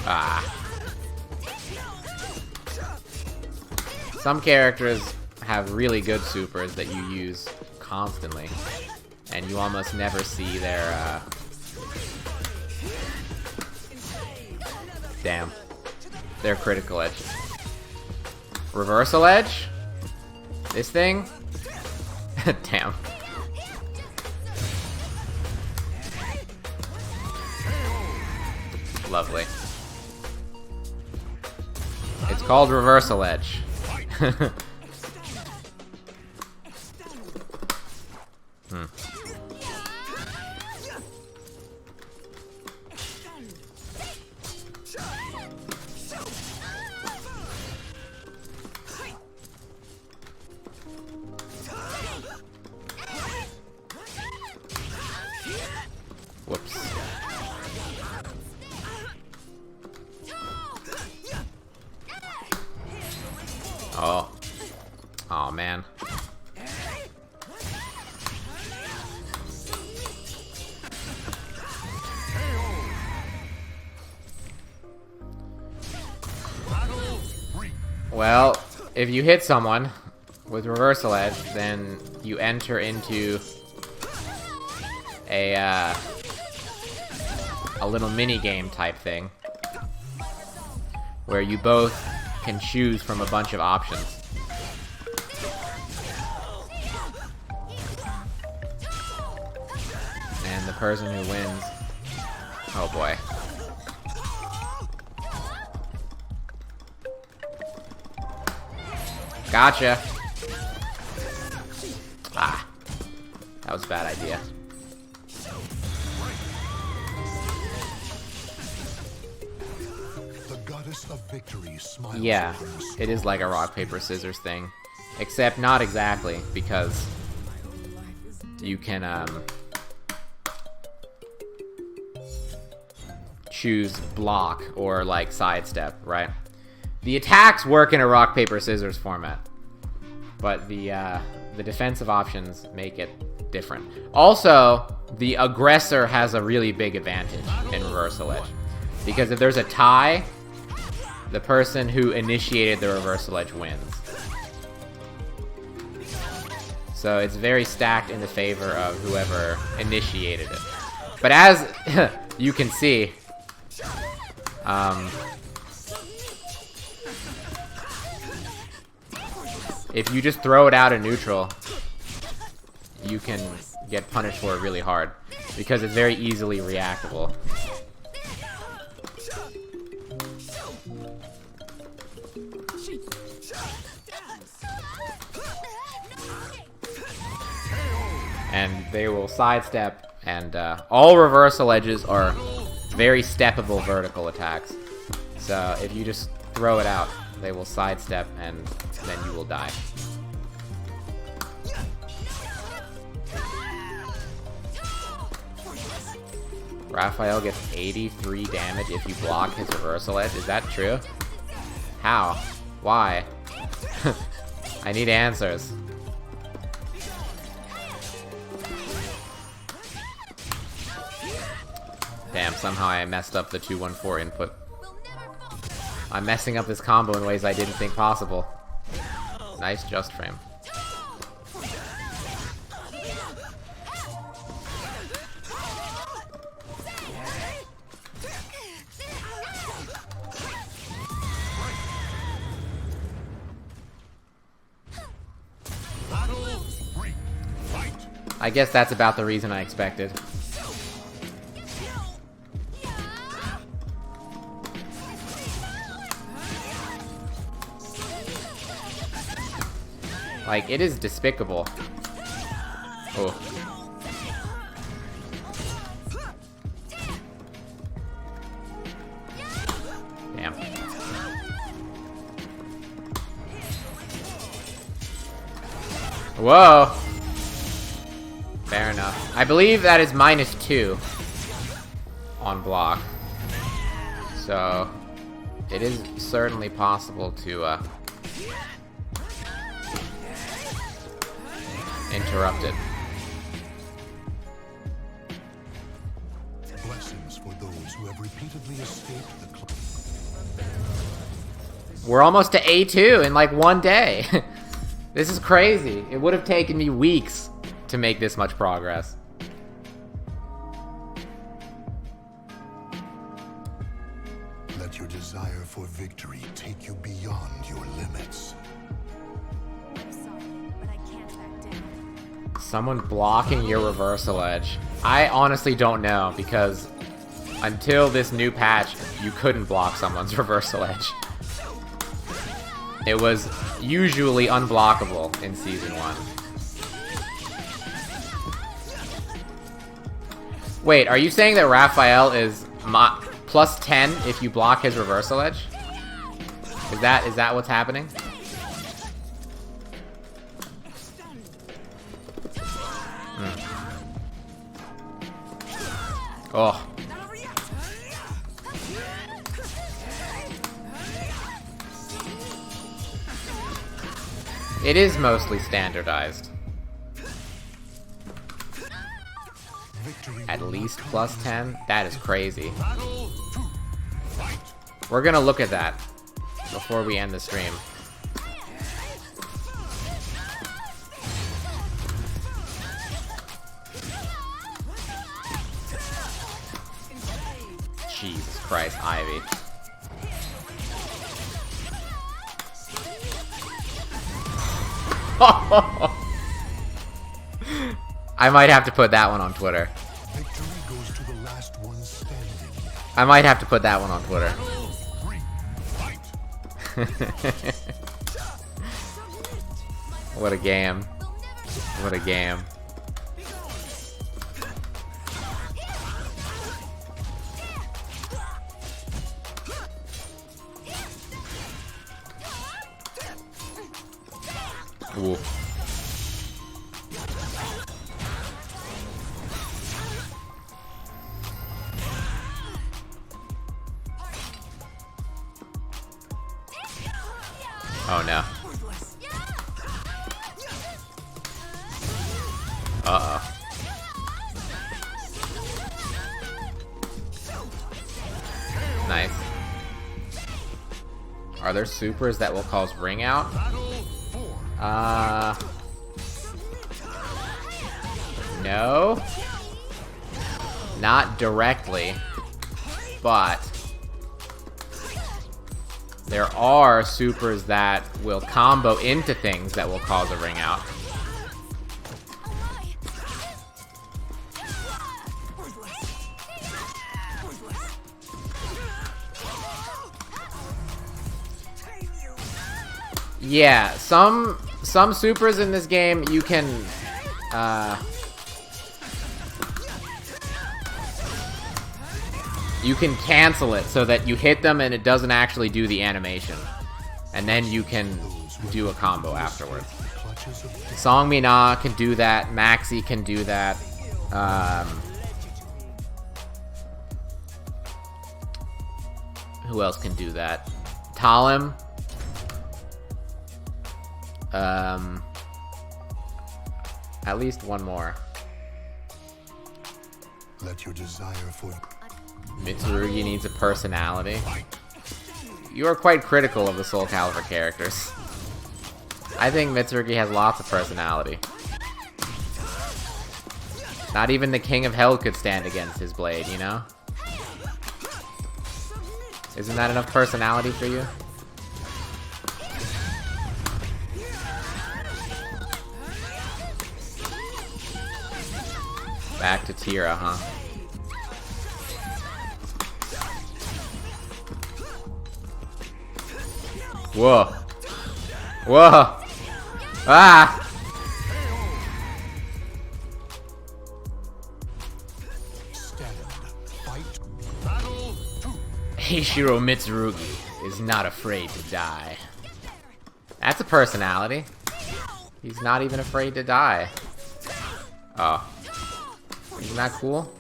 Ah. Some characters have really good supers that you use constantly, and you almost never see their, damn. Their critical edge. Reversal edge? This thing? Damn. Lovely. It's called reversal edge. Whoops. Oh. Oh man. Well, if you hit someone with reversal edge, then you enter into a little mini game type thing where you both can choose from a bunch of options. And the person who wins, oh boy. Gotcha. Ah, that was a bad idea. The goddess of victory smiles. Yeah, upon the it is like a rock, paper, scissors thing. Except not exactly, because you can choose block or like sidestep, right? The attacks work in a rock, paper, scissors format, but the defensive options make it different. Also, the aggressor has a really big advantage in reversal edge, because if there's a tie, the person who initiated the reversal edge wins. So it's very stacked in the favor of whoever initiated it. But as you can see, if you just throw it out in neutral, you can get punished for it really hard, because it's very easily reactable. And they will sidestep, and all reversal edges are very steppable vertical attacks. So if you just throw it out, they will sidestep, and then you will die. Raphael gets 83 damage if you block his reversal edge. Is that true? How? Why? I need answers. Damn, somehow I messed up the 214 input. I'm messing up this combo in ways I didn't think possible. Nice just frame. I guess that's about the reason I expected. Like, it is despicable. Oh. Damn. Whoa! Fair enough. I believe that is -2 on block. So, it is certainly possible to, interrupt it. blessings for those who have repeatedly escaped the We're almost to A2 in like one day. This is crazy. It would have taken me weeks to make this much progress. Let your desire for victory take you beyond your limits. I'm sorry, but I can't back down. Someone blocking your reversal edge. I honestly don't know, because until this new patch, you couldn't block someone's reversal edge. It was usually unblockable in Season 1. Wait, are you saying that Raphael is +10 if you block his reversal edge? Is that what's happening? Oh. It is mostly standardized. At least +10? That is crazy. We're gonna look at that before we end the stream. Jesus Christ, Ivy. I might have to put that one on Twitter. Victory goes to the last one standing. I might have to put that one on Twitter. What a game. What a game. Ooh. Oh no. Uh-oh. Nice. Are there supers that will cause ring out? No. Not directly, but there are supers that will combo into things that will cause a ring out. Yeah, some supers in this game you can cancel it so that you hit them and it doesn't actually do the animation, and then you can do a combo afterwards. Song Mina can do that. Maxi can do that. Who else can do that? Talim. At least one more. Let your desire for Mitsurugi needs a personality. You are quite critical of the Soul Calibur characters. I think Mitsurugi has lots of personality. Not even the King of Hell could stand against his blade, you know? Isn't that enough personality for you? Back to Tira, huh? Whoa. Whoa. Ah! Heishiro Mitsurugi is not afraid to die. That's a personality. He's not even afraid to die. Oh. Isn't that cool?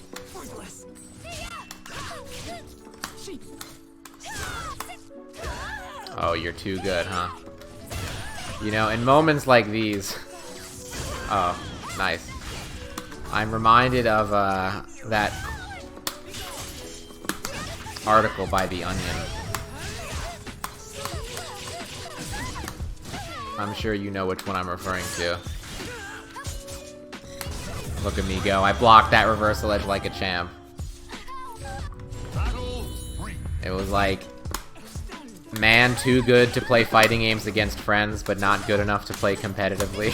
Oh, you're too good, huh? You know, in moments like these... Oh, nice. I'm reminded of, that article by The Onion. I'm sure you know which one I'm referring to. Look at me go. I blocked that reversal edge like a champ. It was like, man too good to play fighting games against friends, but not good enough to play competitively.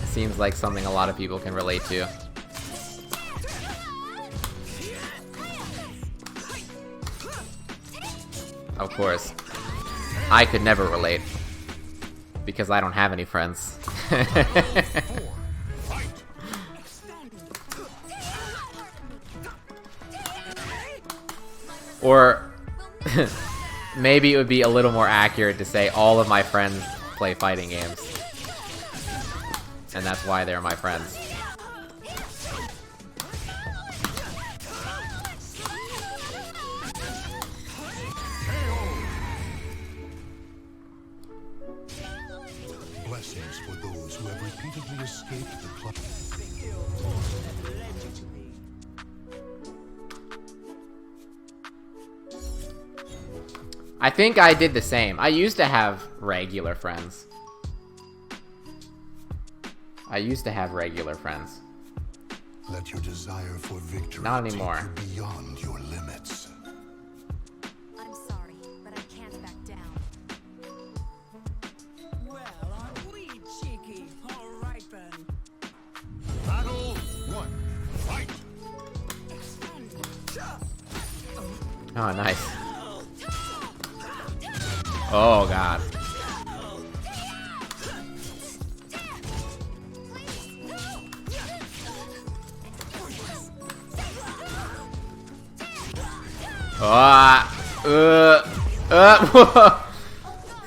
Seems like something a lot of people can relate to. Of course, I could never relate, because I don't have any friends. Or, maybe it would be a little more accurate to say all of my friends play fighting games. And that's why they're my friends. blessings for those who have repeatedly escaped the clutch. I think I did the same. I used to have regular friends. I used to have regular friends. Let your desire for victory Not anymore. take you beyond your limits. I'm sorry, but I can't back down. Well, aren't we cheeky? All right then. Battle 1. Fight! Oh, nice. Oh, God.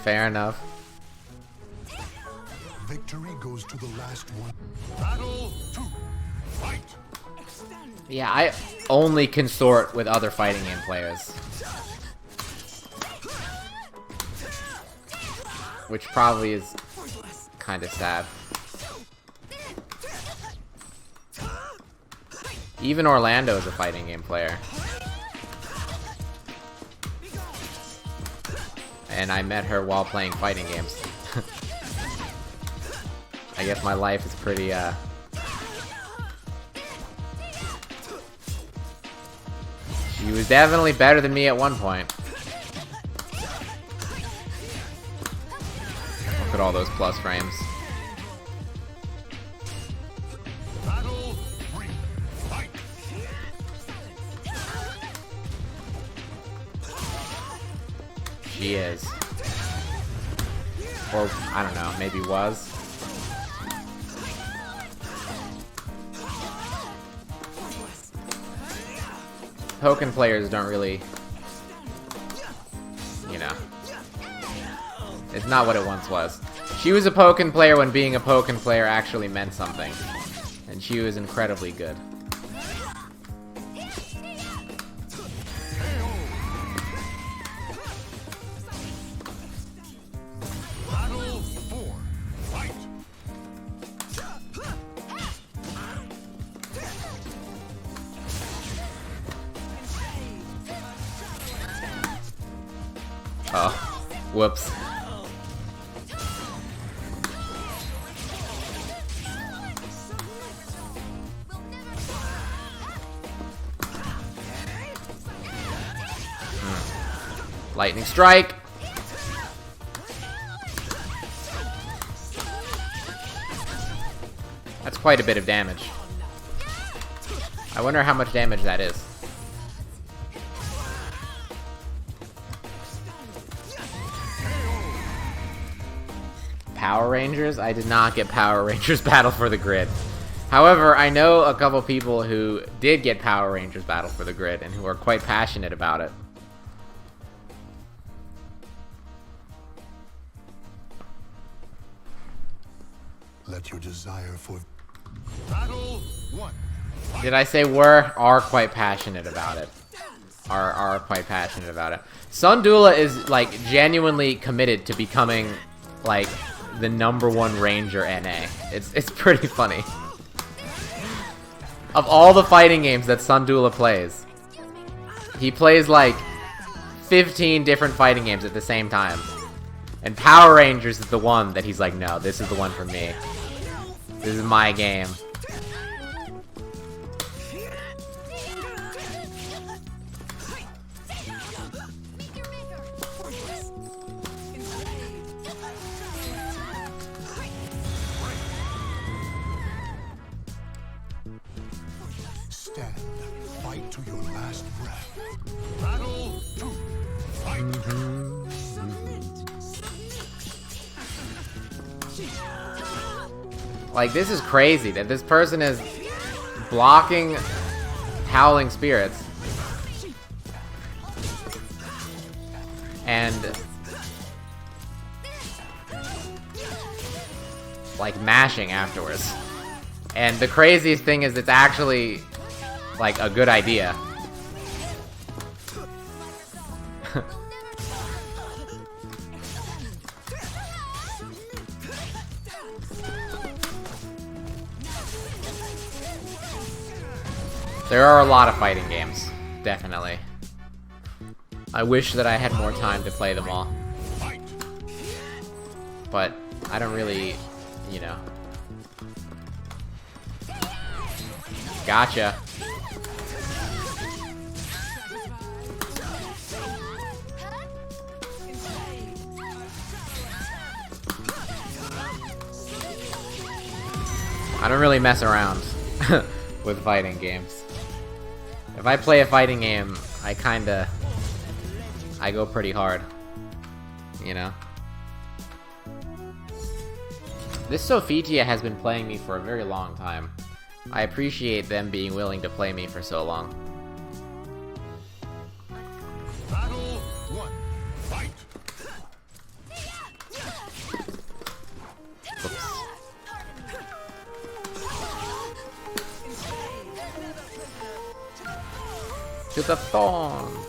Fair enough. Victory goes to the last one. Battle 2. Fight! Yeah, I only consort with other fighting game players. Which probably is kind of sad. Even Orlando is a fighting game player. And I met her while playing fighting games. I guess my life is pretty, She was definitely better than me at one point. Look at all those plus frames. Battle 3. Fight! She is. Or, I don't know, maybe was. Pokken players don't really, you know. It's not what it once was. She was a Pokken player when being a Pokken player actually meant something. And she was incredibly good. Battle 4. Fight! Oh, whoops. Lightning strike. That's quite a bit of damage. I wonder how much damage that is. Power Rangers? I did not get Power Rangers Battle for the Grid. However, I know a couple people who did get Power Rangers Battle for the Grid and who are quite passionate about it. Let your desire for Battle 1. Did I say are quite passionate about it? Are quite passionate about it. Sundula is like genuinely committed to becoming like the #1 Ranger NA. It's pretty funny. Of all the fighting games that Sundula plays, he plays like 15 different fighting games at the same time. And Power Rangers is the one that he's like, no, this is the one for me. This is my game. Stand. Fight to your last breath. Battle 2. Fight! Like, this is crazy that this person is blocking Howling Spirits and like mashing afterwards. And the craziest thing is it's actually like a good idea. There are a lot of fighting games, definitely. I wish that I had more time to play them all. But I don't really, you know, Gotcha. I don't really mess around with fighting games. If I play a fighting game, I go pretty hard. You know? This Sophitia has been playing me for a very long time. I appreciate them being willing to play me for so long. Battle 1. Fight. To the thorns.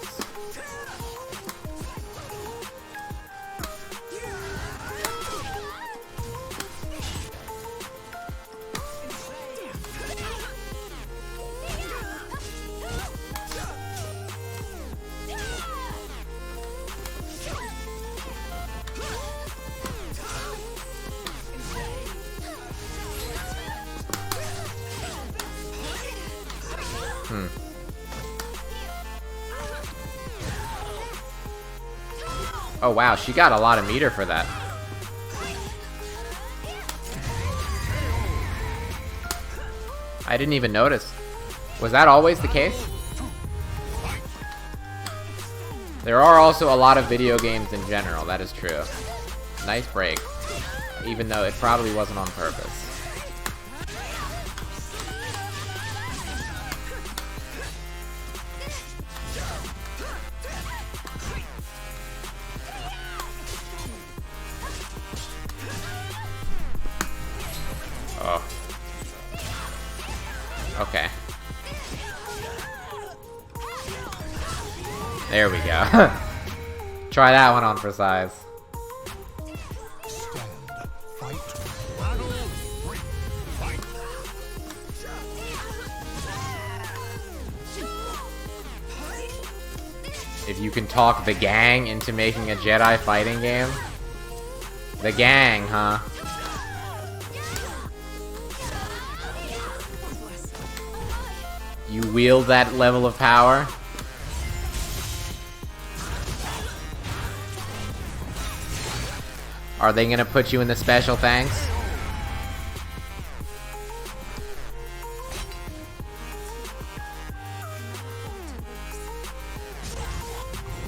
Oh wow, she got a lot of meter for that. I didn't even notice. Was that always the case? There are also a lot of video games in general, that is true. Nice break. Even though it probably wasn't on purpose. Oh. Okay. There we go. Try that one on for size. Stand. Fight. Battle 3. Fight. If you can talk the gang into making a Jedi fighting game. The gang, huh? You wield that level of power? Are they gonna put you in the special thanks?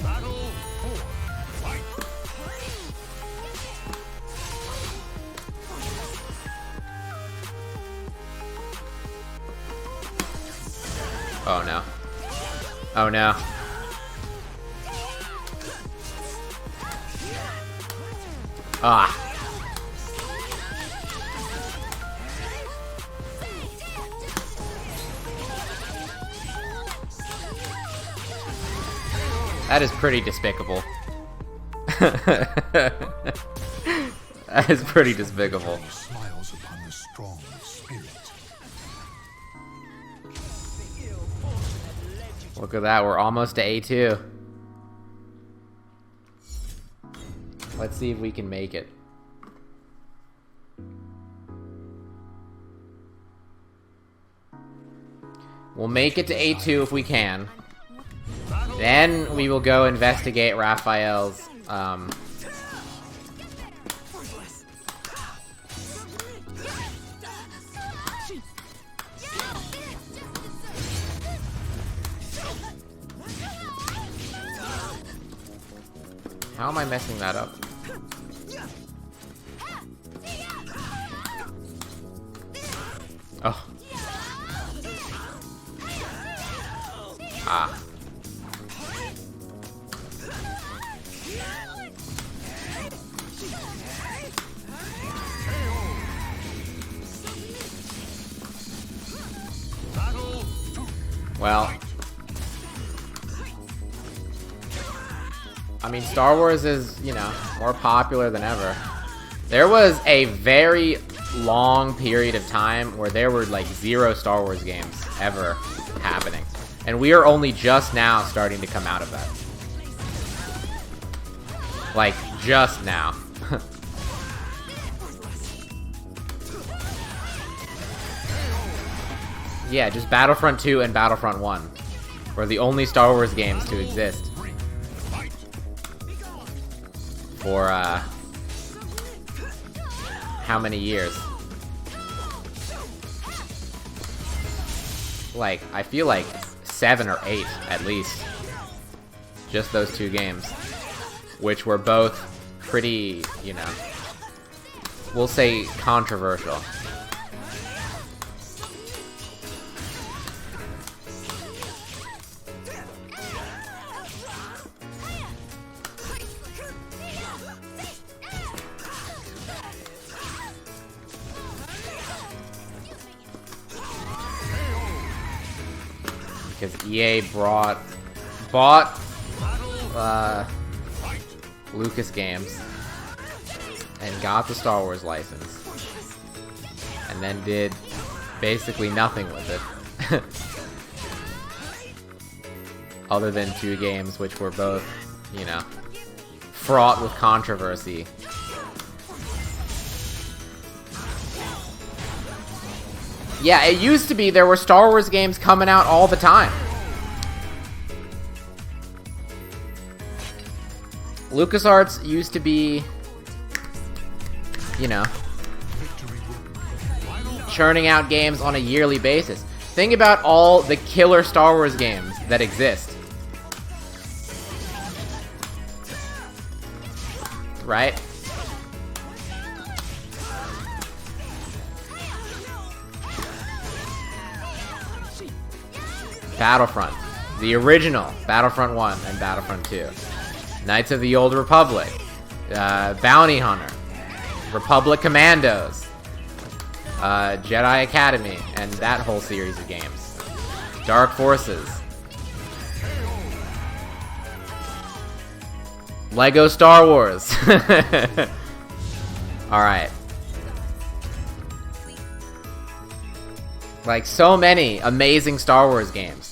Battle 4. Fight. Oh no. Oh no. Ah. That is pretty despicable. That is pretty despicable. He smiles upon the strong of spirit. Look at that, we're almost to A2. Let's see if we can make it. We'll make it to A2 if we can. Then we will go investigate Raphael's, How am I messing that up? Oh. Ah. Well. I mean, Star Wars is, you know, more popular than ever. There was a very long period of time where there were like 0 Star Wars games ever happening. And we are only just now starting to come out of that. Like, just now. Yeah, just Battlefront 2 and Battlefront 1 were the only Star Wars games to exist for, how many years? Like, I feel like 7 or 8, at least. Just those 2 games. Which were both pretty, you know, we'll say controversial. Because EA bought Lucas Games and got the Star Wars license and then did basically nothing with it other than 2 games which were both, you know, fraught with controversy. Yeah, it used to be there were Star Wars games coming out all the time. LucasArts used to be, you know, churning out games on a yearly basis. Think about all the killer Star Wars games that exist. Right? Battlefront. The original Battlefront 1 and Battlefront 2. Knights of the Old Republic. Bounty Hunter. Republic Commandos. Jedi Academy. And that whole series of games. Dark Forces. Lego Star Wars. Alright. Like, so many amazing Star Wars games.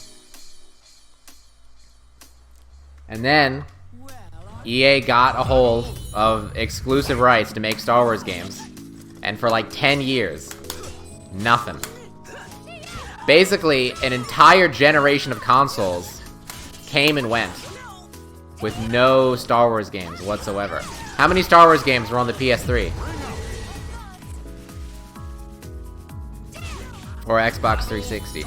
And then, EA got a hold of exclusive rights to make Star Wars games. And for like 10 years, nothing. Basically, an entire generation of consoles came and went with no Star Wars games whatsoever. How many Star Wars games were on the PS3? Or Xbox 360?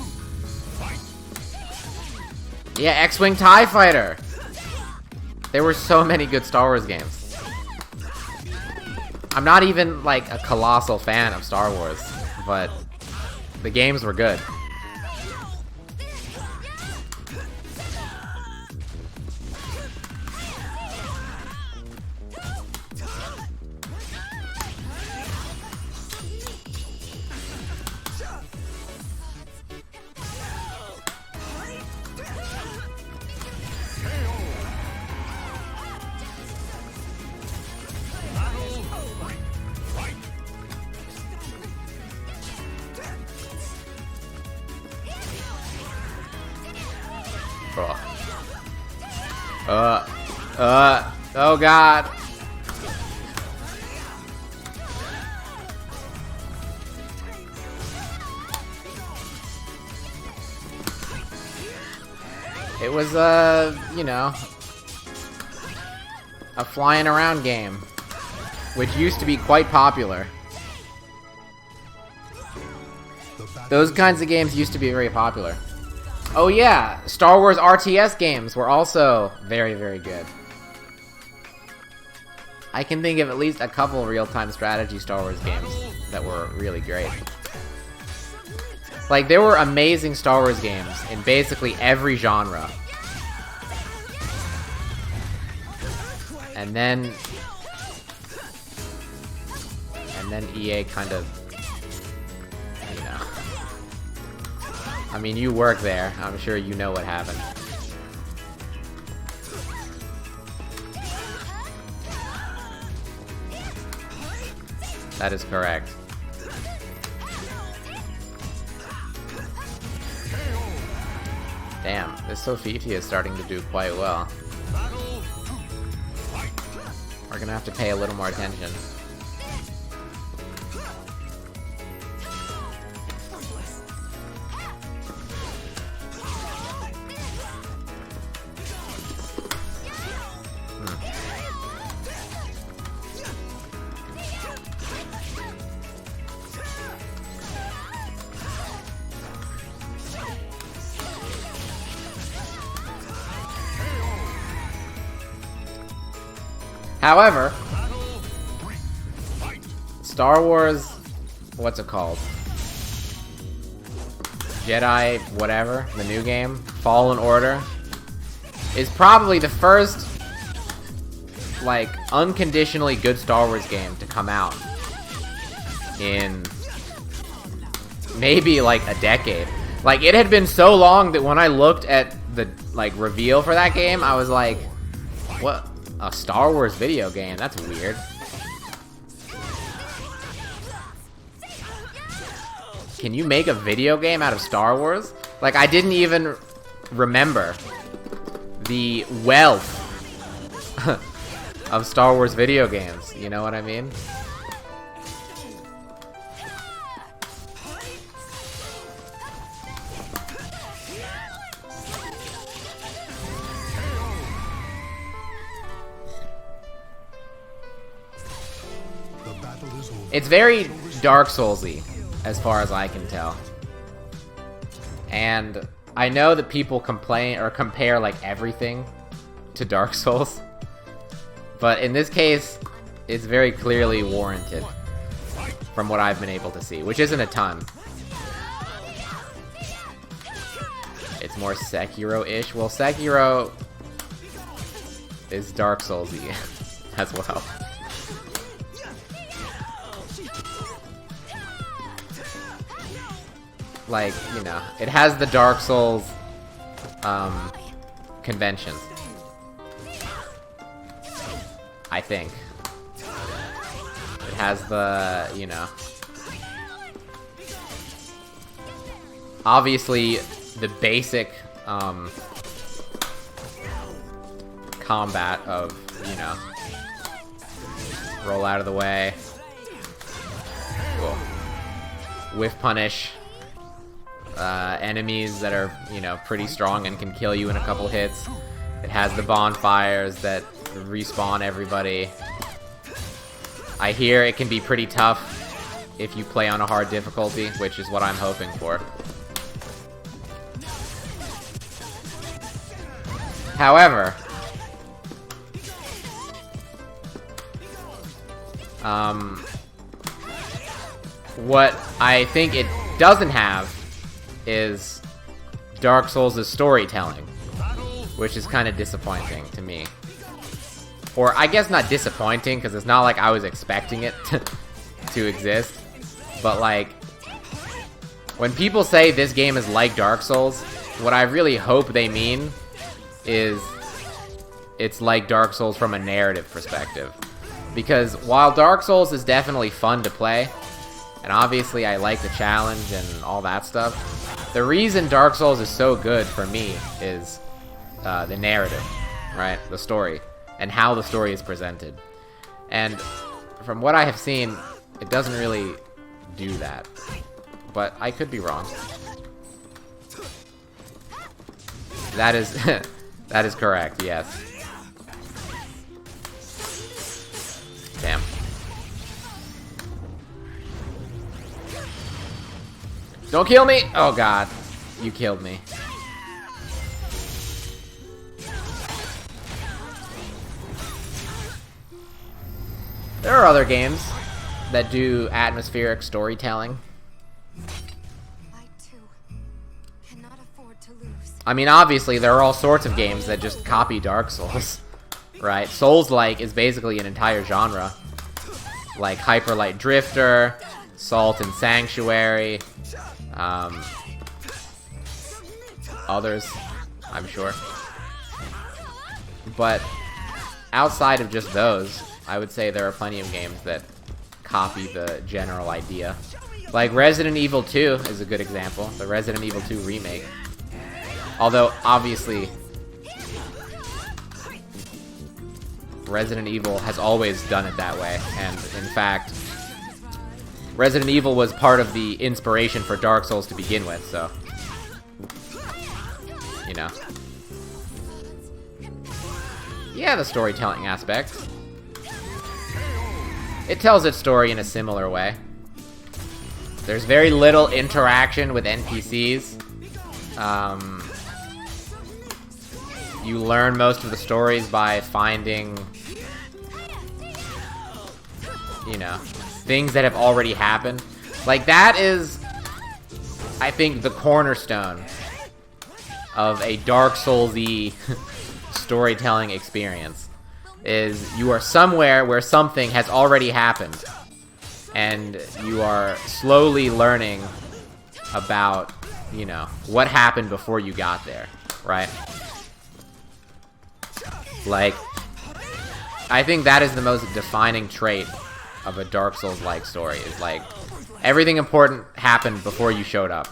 Yeah, X-Wing TIE Fighter! There were so many good Star Wars games. I'm not even, like, a colossal fan of Star Wars, but the games were good. Oh god. It was, you know, a flying around game, which used to be quite popular. Those kinds of games used to be very popular. Oh yeah, Star Wars RTS games were also very, very good. I can think of at least a couple real-time strategy Star Wars games that were really great. Like, there were amazing Star Wars games in basically every genre. And then EA kind of, you know. I mean, you work there. I'm sure you know what happened. That is correct. Damn, this Sophitia is starting to do quite well. We're gonna have to pay a little more attention. However, Star Wars, what's it called? Jedi, whatever, the new game, Fallen Order, is probably the first, like, unconditionally good Star Wars game to come out in maybe, like, a decade. Like, it had been so long that when I looked at the, like, reveal for that game, I was like, what? A Star Wars video game? That's weird. Can you make a video game out of Star Wars? Like, I didn't even remember the wealth of Star Wars video games. You know what I mean? It's very Dark Souls-y, as far as I can tell. And I know that people complain or compare like everything to Dark Souls, but in this case, it's very clearly warranted from what I've been able to see, which isn't a ton. It's more Sekiro-ish. Well, Sekiro is Dark Souls-y as well. Like, you know, it has the Dark Souls conventions, I think. It has the, you know, obviously the basic combat of, you know, roll out of the way, cool. Whiff punish. Enemies that are, you know, pretty strong and can kill you in a couple hits. It has the bonfires that respawn everybody. I hear it can be pretty tough if you play on a hard difficulty, which is what I'm hoping for. However, what I think it doesn't have is Dark Souls' storytelling, which is kind of disappointing to me. Or I guess not disappointing, because it's not like I was expecting it to exist, but like, when people say this game is like Dark Souls, what I really hope they mean is it's like Dark Souls from a narrative perspective. Because while Dark Souls is definitely fun to play, and obviously I like the challenge and all that stuff, the reason Dark Souls is so good for me is the narrative, right? The story, and how the story is presented. And from what I have seen, it doesn't really do that. But I could be wrong. That is that is correct, yes. Damn. Don't kill me! Oh god. You killed me. There are other games that do atmospheric storytelling. I too cannot afford to lose. I mean, obviously, there are all sorts of games that just copy Dark Souls, right? Souls-like is basically an entire genre. Like Hyper Light Drifter, Salt and Sanctuary, others, I'm sure. But outside of just those, I would say there are plenty of games that copy the general idea. Like Resident Evil 2 is a good example, the Resident Evil 2 remake. Although, obviously, Resident Evil has always done it that way, and in fact, Resident Evil was part of the inspiration for Dark Souls to begin with, so, you know. Yeah, the storytelling aspect. It tells its story in a similar way. There's very little interaction with NPCs. You learn most of the stories by finding you know, things that have already happened. Like, that is, I think, the cornerstone of a Dark Souls-y storytelling experience. Is you are somewhere where something has already happened, and you are slowly learning about, you know, what happened before you got there, right? Like, I think that is the most defining trait of a Dark Souls-like story, is like, everything important happened before you showed up.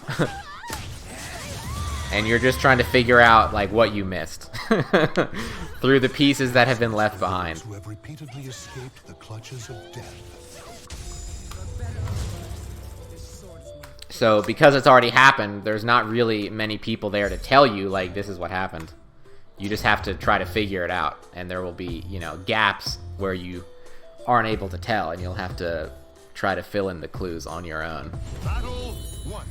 And you're just trying to figure out, like, what you missed. Through the pieces that have been left behind. Who have repeatedly escaped the clutches of death. So, because it's already happened, there's not really many people there to tell you, like, this is what happened. You just have to try to figure it out. And there will be, you know, gaps where you aren't able to tell, and you'll have to try to fill in the clues on your own. Battle 1.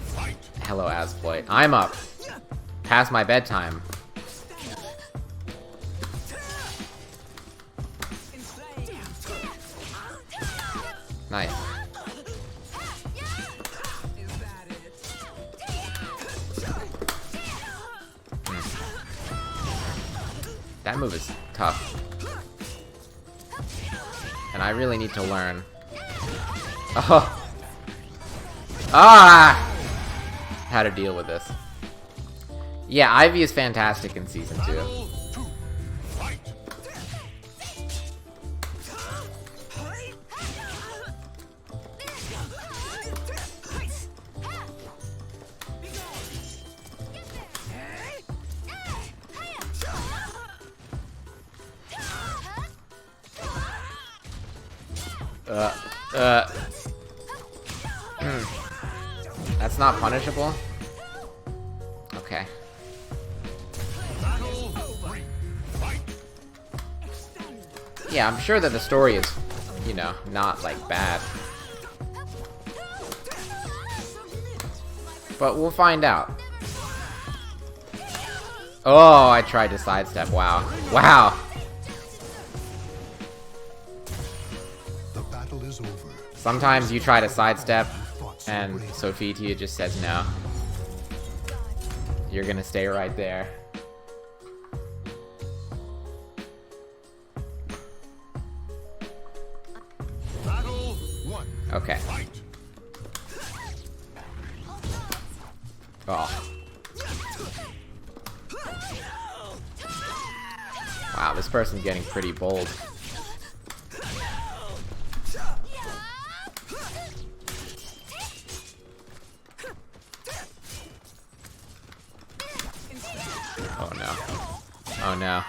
Fight. Hello, Asploit. I'm up. Past my bedtime. Nice. That move is tough. And I really need to learn. Oh! Ah! How to deal with this. Yeah, Ivy is fantastic in Season 2. That's not punishable? Okay. Yeah, I'm sure that the story is, you know, not, like, bad. But we'll find out. Oh, I tried to sidestep. Wow. Wow! The battle is over. Sometimes you try to sidestep, and Sophitia just says no. You're gonna stay right there. Battle 1. Okay. Oh. Wow, this person's getting pretty bold. Oh no. Oh no.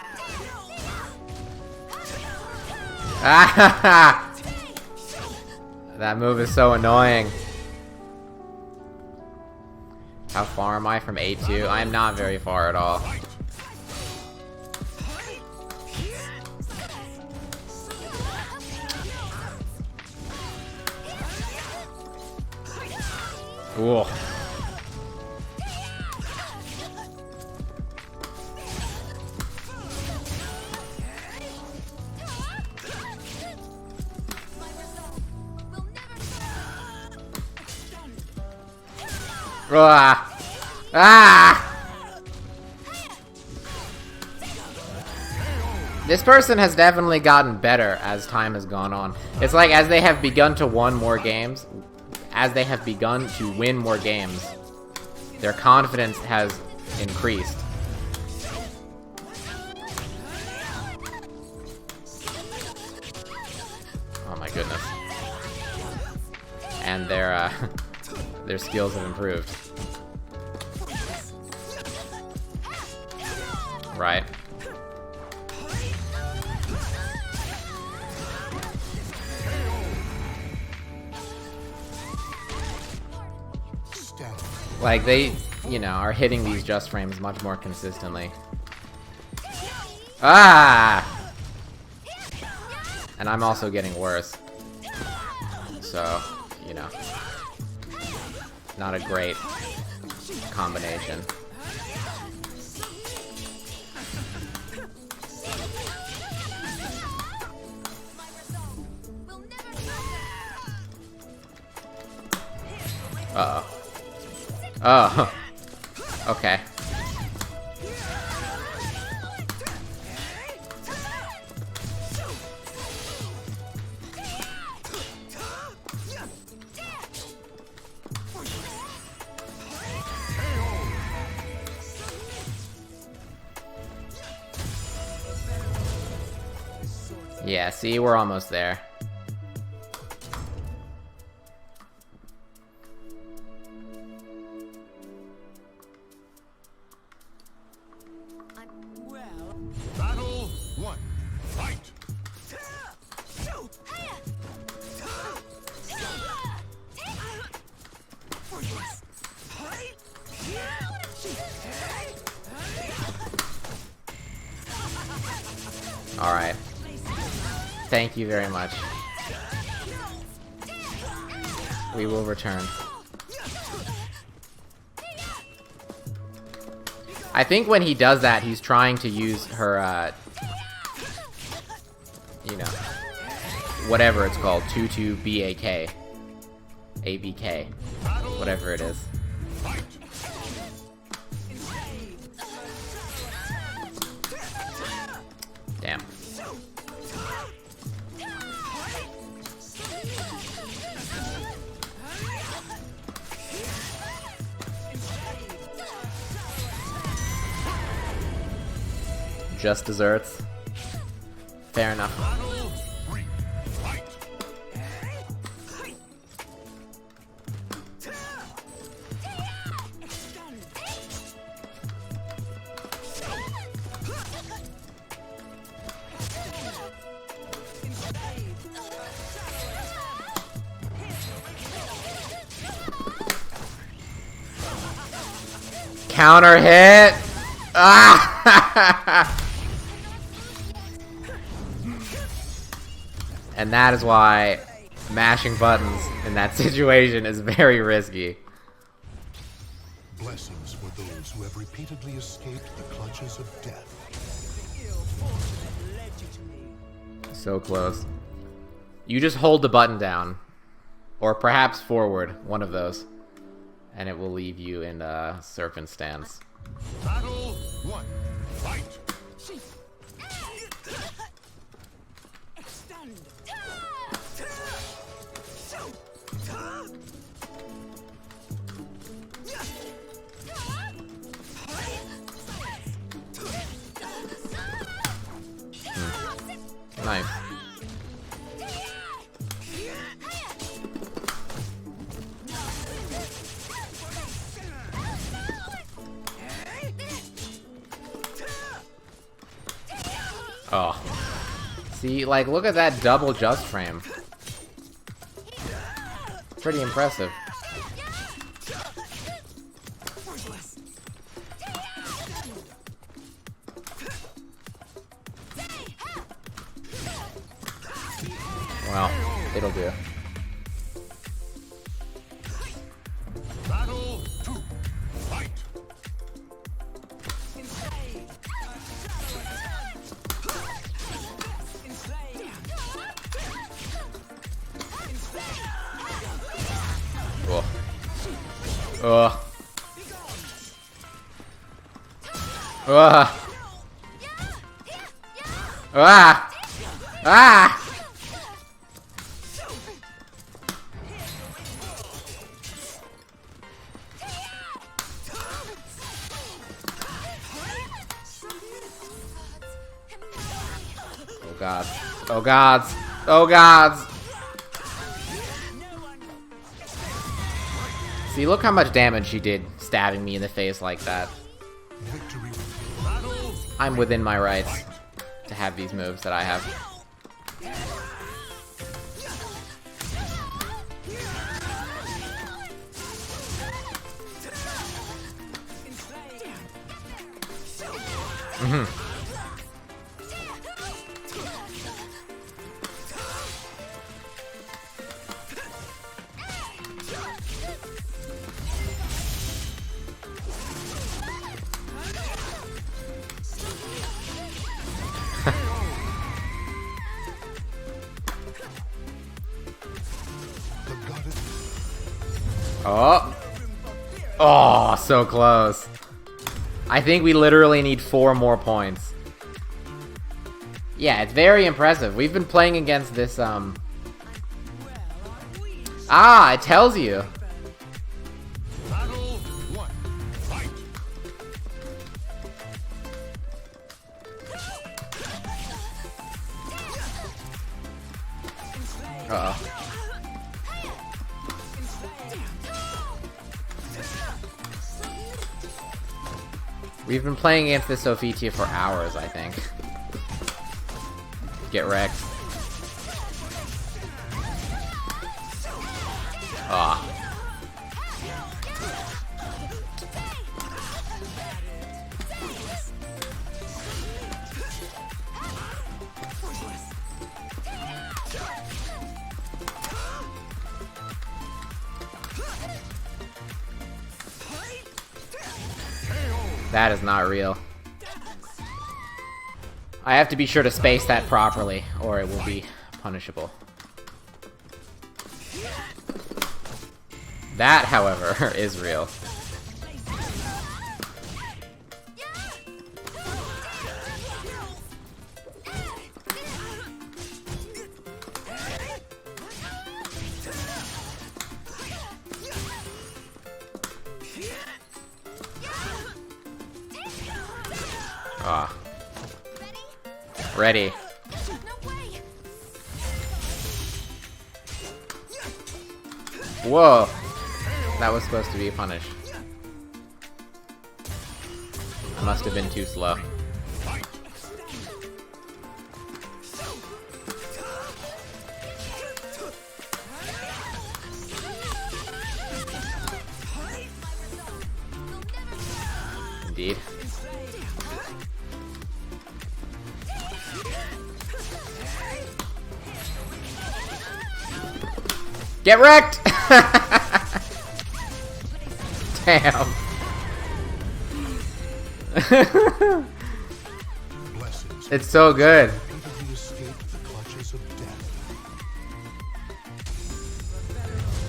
Ah! That move is so annoying. How far am I from A2? I am not very far at all. Ooh. Ah! Ah! This person has definitely gotten better as time has gone on. It's like as they have begun to win more games, as they have begun to win more games, their confidence has increased. Oh my goodness. And their skills have improved. Right. Like, they, you know, are hitting these just frames much more consistently. Ah! And I'm also getting worse. So, you know. Not a great combination. Uh-oh. Oh. Okay. Yeah, see, we're almost there. Battle 1. Fight! Alright. Thank you very much. We will return. I think when he does that, he's trying to use her, you know, whatever it's called, 2-2 BAK. ABK. Whatever it is. Damn. Just desserts. Fair enough. Counter hit! Ah! And that is why mashing buttons in that situation is very risky. Blessings for those who have repeatedly escaped the clutches of death. So close. You just hold the button down. Or perhaps forward, one of those. And it will leave you in a serpent stance. Battle 1. Fight! Nice. Oh. See, like, look at that double just frame. Pretty impressive. Well, it'll do. Battle 2. Fight! Ugh. Ugh. Ugh. Ah! Ah! Oh god. Oh gods. Oh gods. See, look how much damage she did stabbing me in the face like that. Victory. I'm within my rights to have these moves that I have. Oh. Oh, so close. I think we literally need 4 more points. Yeah, it's very impressive. We've been playing against this, Ah, it tells you. Battle 1. Fight. Uh-oh. We've been playing against this Sophitia for hours, I think. Get wrecked. Ah. That is not real. I have to be sure to space that properly, or it will be punishable. That, however, is real. Ah. Ready. Whoa. That was supposed to be a punish. I must have been too slow. Indeed. Get wrecked! Damn. It's so good. Repeatedly escaped the clutches of death.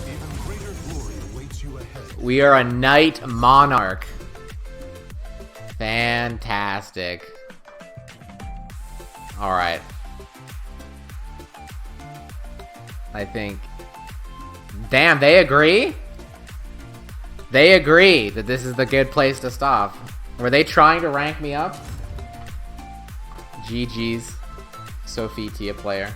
Even greater glory awaits you ahead. We are a Knight Monarch. Fantastic. Alright. I think... Damn, they agree? They agree that this is the good place to stop. Were they trying to rank me up? GG's Sophitia player.